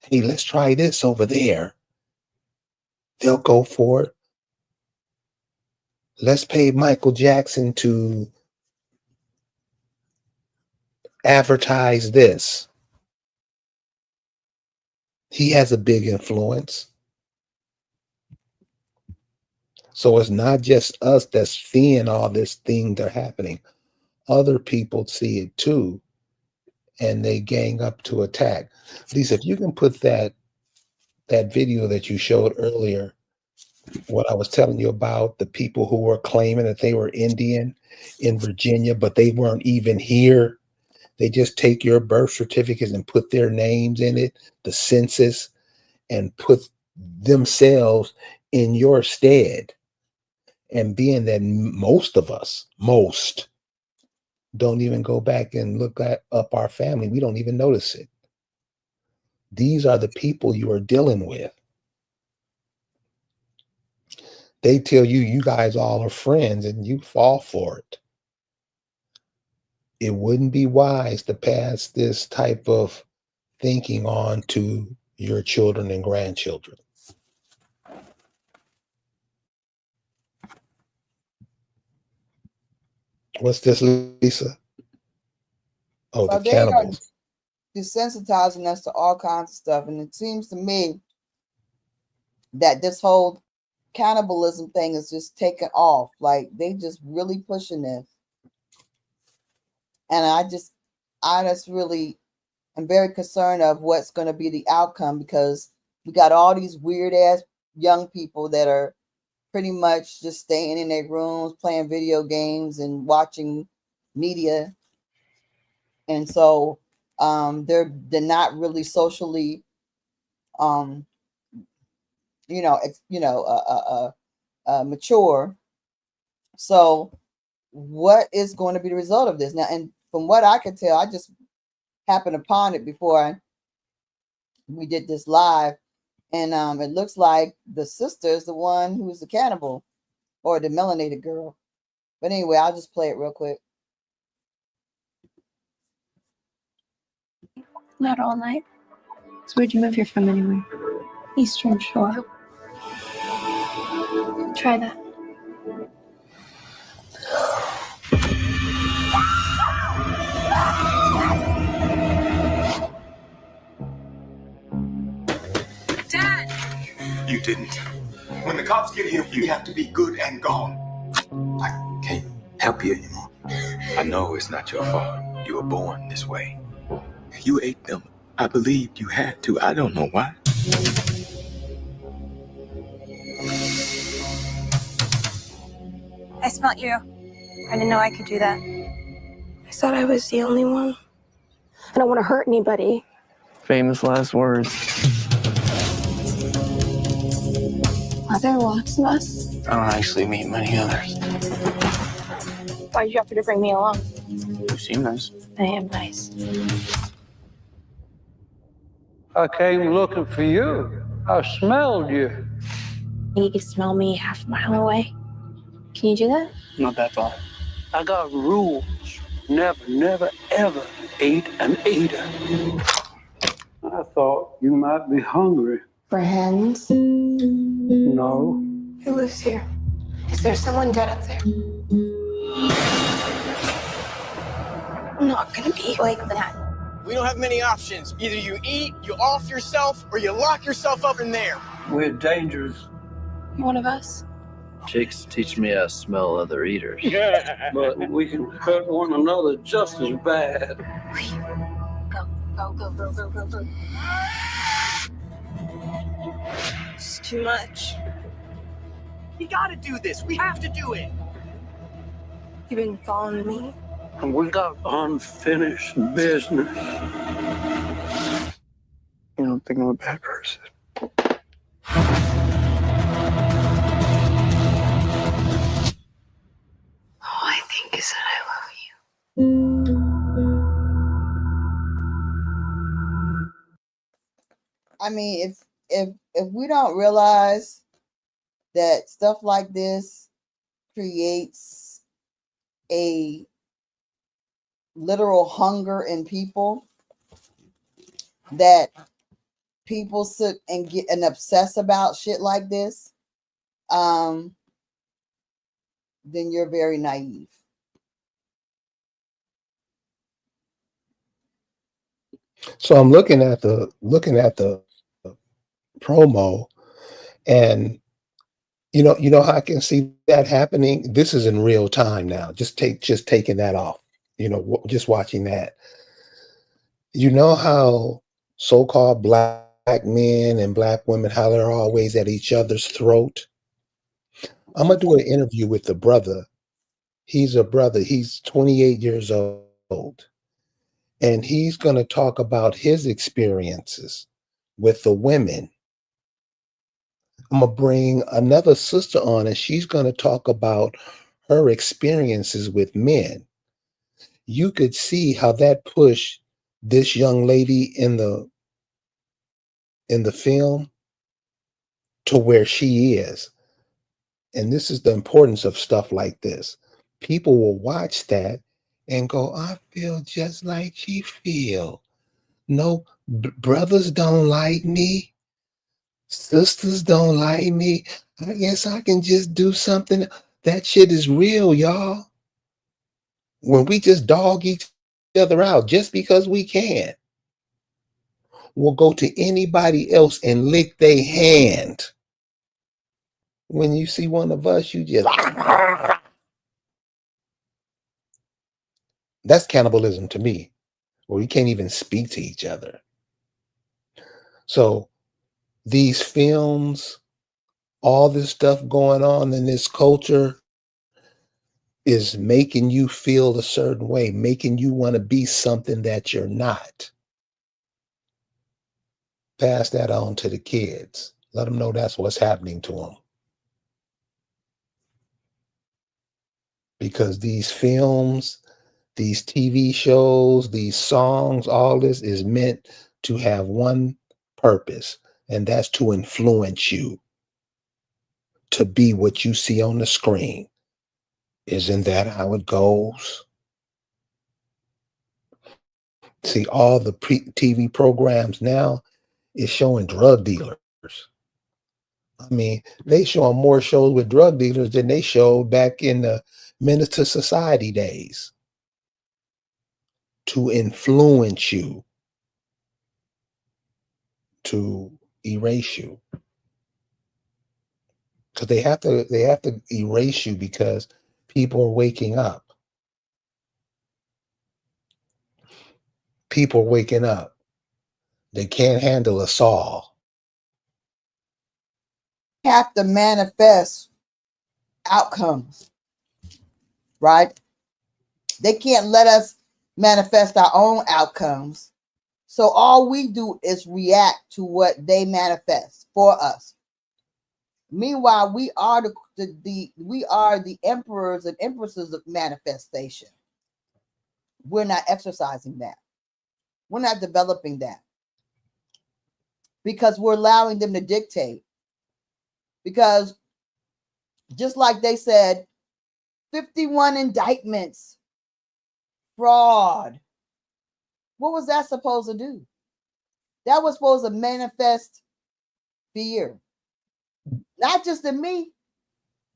Hey, let's try this over there. They'll go for it. Let's pay Michael Jackson to advertise this. He has a big influence. So it's not just us that's seeing all this thing that are happening. Other people see it too, and they gang up to attack. Lisa, if you can put that video that you showed earlier, what I was telling you about the people who were claiming that they were Indian in Virginia, but they weren't even here. They just take your birth certificates and put their names in it, the census, and put themselves in your stead. And being that most of us, don't even go back and look up our family, we don't even notice it. These are the people you are dealing with. They tell you, you guys all are friends, and you fall for it. It wouldn't be wise to pass this type of thinking on to your children and grandchildren. What's this, Lisa? Oh, the
So they are
cannibals.
desensitizing us to all kinds of stuff. And it seems to me that this whole cannibalism thing is just taking off. Like they just really pushing this. And I just really am very concerned of what's going to be the outcome, because we got all these weird ass young people that are pretty much just staying in their rooms, playing video games and watching media. And so they're not really socially mature. So what is going to be the result of this now? And from what I could tell, I just happened upon it before we did this live, and it looks like the sister is the one who's the cannibal, or the melanated girl. But anyway, I'll just play it real quick.
Not all night. So where'd you move here from anyway? Eastern Shore. Try that.
Dad! You didn't. When the cops get here, you have to be good and gone.
I can't help you anymore. I know it's not your fault. You were born this way. You ate them. I believed you had to. I don't know why.
I smelt you. I didn't know I could do that. I thought I was the only one. I don't want to hurt anybody.
Famous last words.
Are there lots of us?
I don't actually meet many others.
Why'd you offer to bring me along?
You seem nice.
I am nice.
I came looking for you. I smelled you.
You can smell me half a mile away. Can you do that?
Not that far.
I got rules. Never, never, ever eat an eater. I thought you might be hungry.
For hens?
No.
Who lives here? Is there someone dead up there? I'm not gonna be like that.
We don't have many options. Either you eat, you off yourself, or you lock yourself up in there.
We're dangerous.
One of us?
Chicks teach me how to smell other eaters.
But we can hurt one another just as bad.
Go. It's too much.
We gotta do this. We have to do it.
You've been following me?
And we got unfinished business.
You don't think I'm a bad person?
All I think is that I love you.
I mean, if we don't realize that stuff like this creates a literal hunger in people, that people sit and get and obsess about shit like this, then you're very naive.
So I'm looking at the promo, and you know how I can see that happening. This is in real time now. Just taking that off. Just watching that. You know how so-called black men and black women, how they're always at each other's throat. I'm gonna do an interview with the brother. He's a brother. He's 28 years old, and he's gonna talk about his experiences with the women. I'm gonna bring another sister on, and she's gonna talk about her experiences with men. You could see how that pushed this young lady in the film to where she is. And this is the importance of stuff like this. People will watch that and go, I feel just like she feel. No, brothers don't like me. Sisters don't like me. I guess I can just do something. That shit is real, y'all. When we just dog each other out just because we can, we'll go to anybody else and lick their hand. When you see one of us, you just that's cannibalism to me, where we can't even speak to each other. So these films, all this stuff going on in this culture is making you feel a certain way, making you want to be something that you're not. Pass that on to the kids. Let them know that's what's happening to them. Because these films, these TV shows, these songs, all this is meant to have one purpose, and that's to influence you to be what you see on the screen. Isn't that how it goes? See, all the TV programs now is showing drug dealers. I mean, they showing more shows with drug dealers than they showed back in the Menace to Society days, to influence you, to erase you. because they have to erase you because people are waking up. People are waking up. They can't handle us all.
Have to manifest outcomes, right? They can't let us manifest our own outcomes. So all we do is react to what they manifest for us. Meanwhile, we are the emperors and empresses of manifestation. We're not exercising that. We're not developing that because we're allowing them to dictate. Because just like they said, 51 indictments, fraud. What was that supposed to do? That was supposed to manifest fear. Not just in me,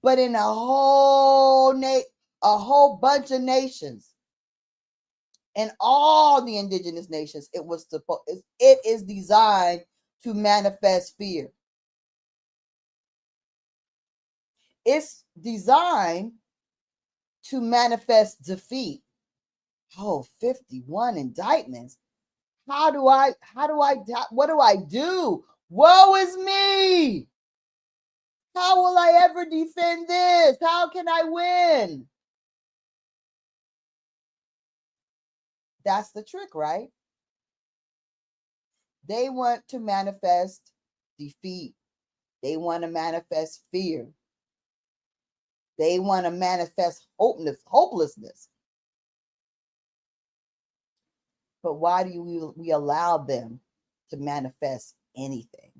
but in a whole bunch of nations. And all the indigenous nations, it is designed to manifest fear. It's designed to manifest defeat. Oh, 51 indictments. What do I do? Woe is me. How will I ever defend this? How can I win? That's the trick, right? They want to manifest defeat. They want to manifest fear. They want to manifest hopelessness. But why do we allow them to manifest anything?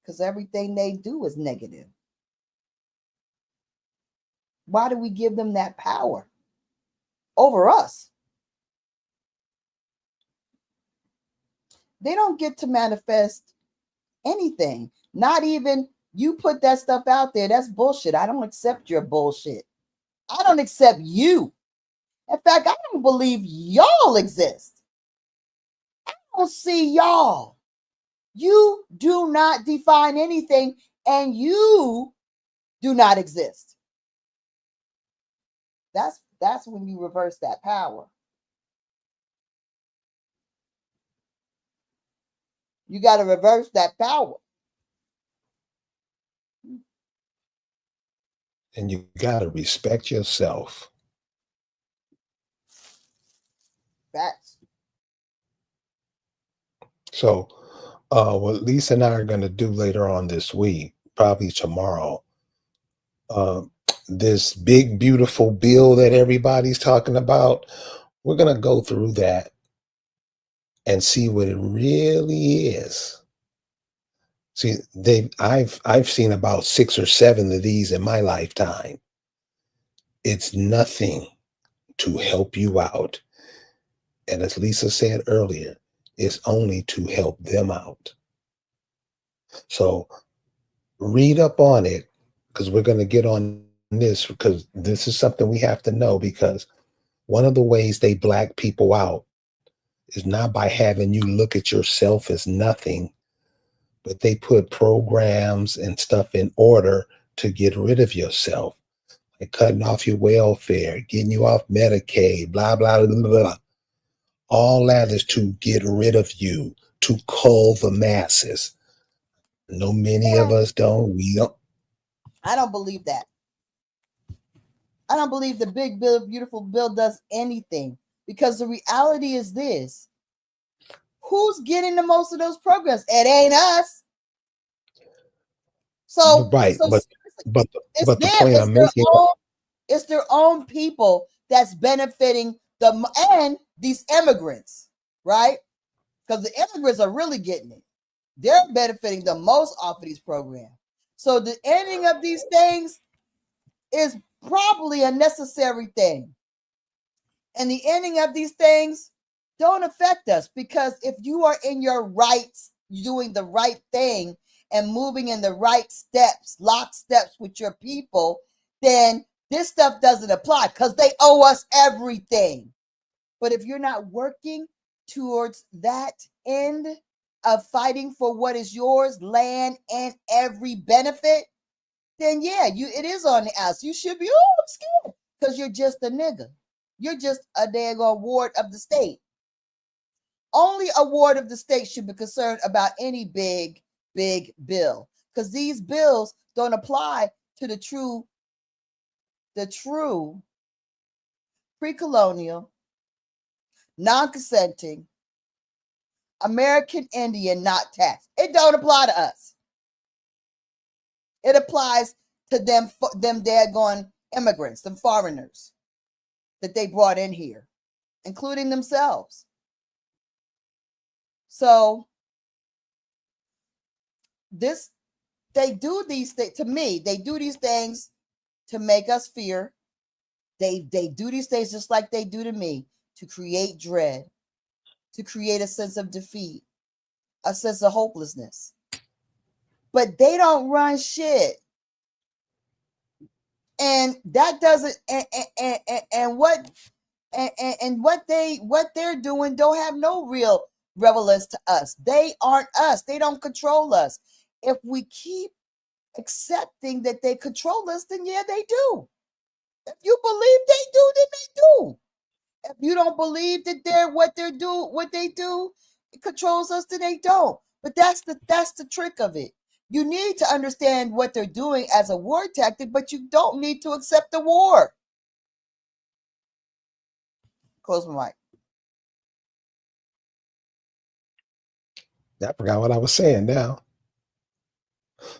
Because everything they do is negative. Why do we give them that power over us? They don't get to manifest anything. Not even you put that stuff out there. That's bullshit. I don't accept your bullshit. I don't accept you. In fact, I don't believe y'all exist. I don't see y'all. You do not define anything, and you do not exist. That's when you reverse that power. You got to reverse that power.
And you got to respect yourself.
Facts.
So, what Lisa and I are going to do later on this week, probably tomorrow, this big, beautiful bill that everybody's talking about, we're going to go through that and see what it really is. See, I've seen about 6 or 7 of these in my lifetime. It's nothing to help you out. And as Lisa said earlier, it's only to help them out. So read up on it, because we're going to get on this, because this is something we have to know, because one of the ways they black people out is not by having you look at yourself as nothing, but they put programs and stuff in order to get rid of yourself, like cutting off your welfare, getting you off Medicaid, blah, blah, blah, blah, blah. All that is to get rid of you, to cull the masses. No, many of us don't. We don't.
I don't believe that. I don't believe the big bill, beautiful bill does anything, because the reality is this. Who's getting the most of those programs? It ain't us. So,
Right, but
it's
the
them.
point I'm making.
It's their own people that's benefiting and these immigrants, right? Because the immigrants are really getting it. They're benefiting the most off of these programs. So the ending of these things is probably a necessary thing. And the ending of these things don't affect us, because if you are in your rights, doing the right thing and moving in the right steps, lock steps with your people, then this stuff doesn't apply, because they owe us everything. But if you're not working towards that end, of fighting for what is yours, land, and every benefit, then yeah, it is on the outs. You should be, I'm scared. Because you're just a nigga. You're just a daggone ward of the state. Only a ward of the state should be concerned about any big bill. Because these bills don't apply to the true pre-colonial, non-consenting American Indian not taxed. It don't apply to us. It applies to them daggone immigrants, them foreigners that they brought in here, including themselves. So they do these things to me. They do these things to make us fear. They do these things just like they do to me, to create dread, to create a sense of defeat, a sense of hopelessness. But they don't run shit. And that doesn't what they're doing don't have no real relevance to us. They aren't us. They don't control us. If we keep accepting that they control us, then yeah, they do. If you believe they do, then they do. If you don't believe that what they do, it controls us, then they don't. But that's the trick of it. You need to understand what they're doing as a war tactic, but you don't need to accept the war. Close my mic.
I forgot what I was saying now.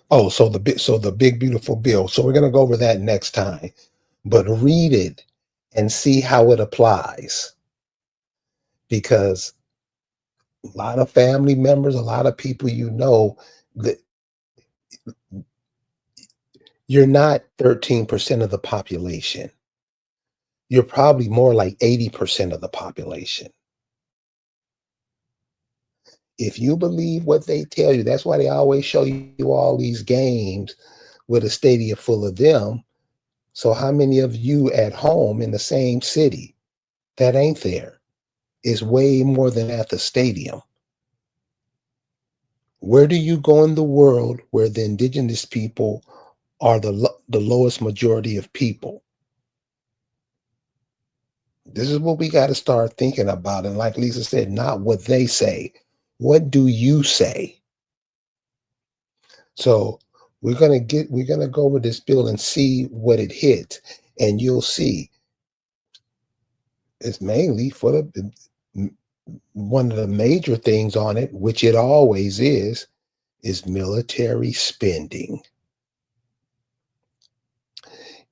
Oh, so the big beautiful bill. So we're gonna go over that next time. But read it and see how it applies. Because a lot of family members, a lot of people that you're not 13% of the population. You're probably more like 80% of the population. If you believe what they tell you, that's why they always show you all these games with a stadium full of them. So how many of you at home in the same city that ain't there? Is way more than at the stadium. Where do you go in the world where the indigenous people are the lowest majority of people? This is what we got to start thinking about. And like Lisa said, not what they say. What do you say? So we're gonna go over this bill and see what it hits, and you'll see it's mainly for one of the major things on it, which it always is military spending.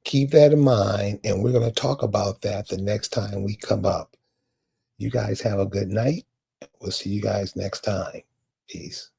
Keep that in mind, and we're going to talk about that the next time we come up. You guys have a good night. We'll see you guys next time. Peace.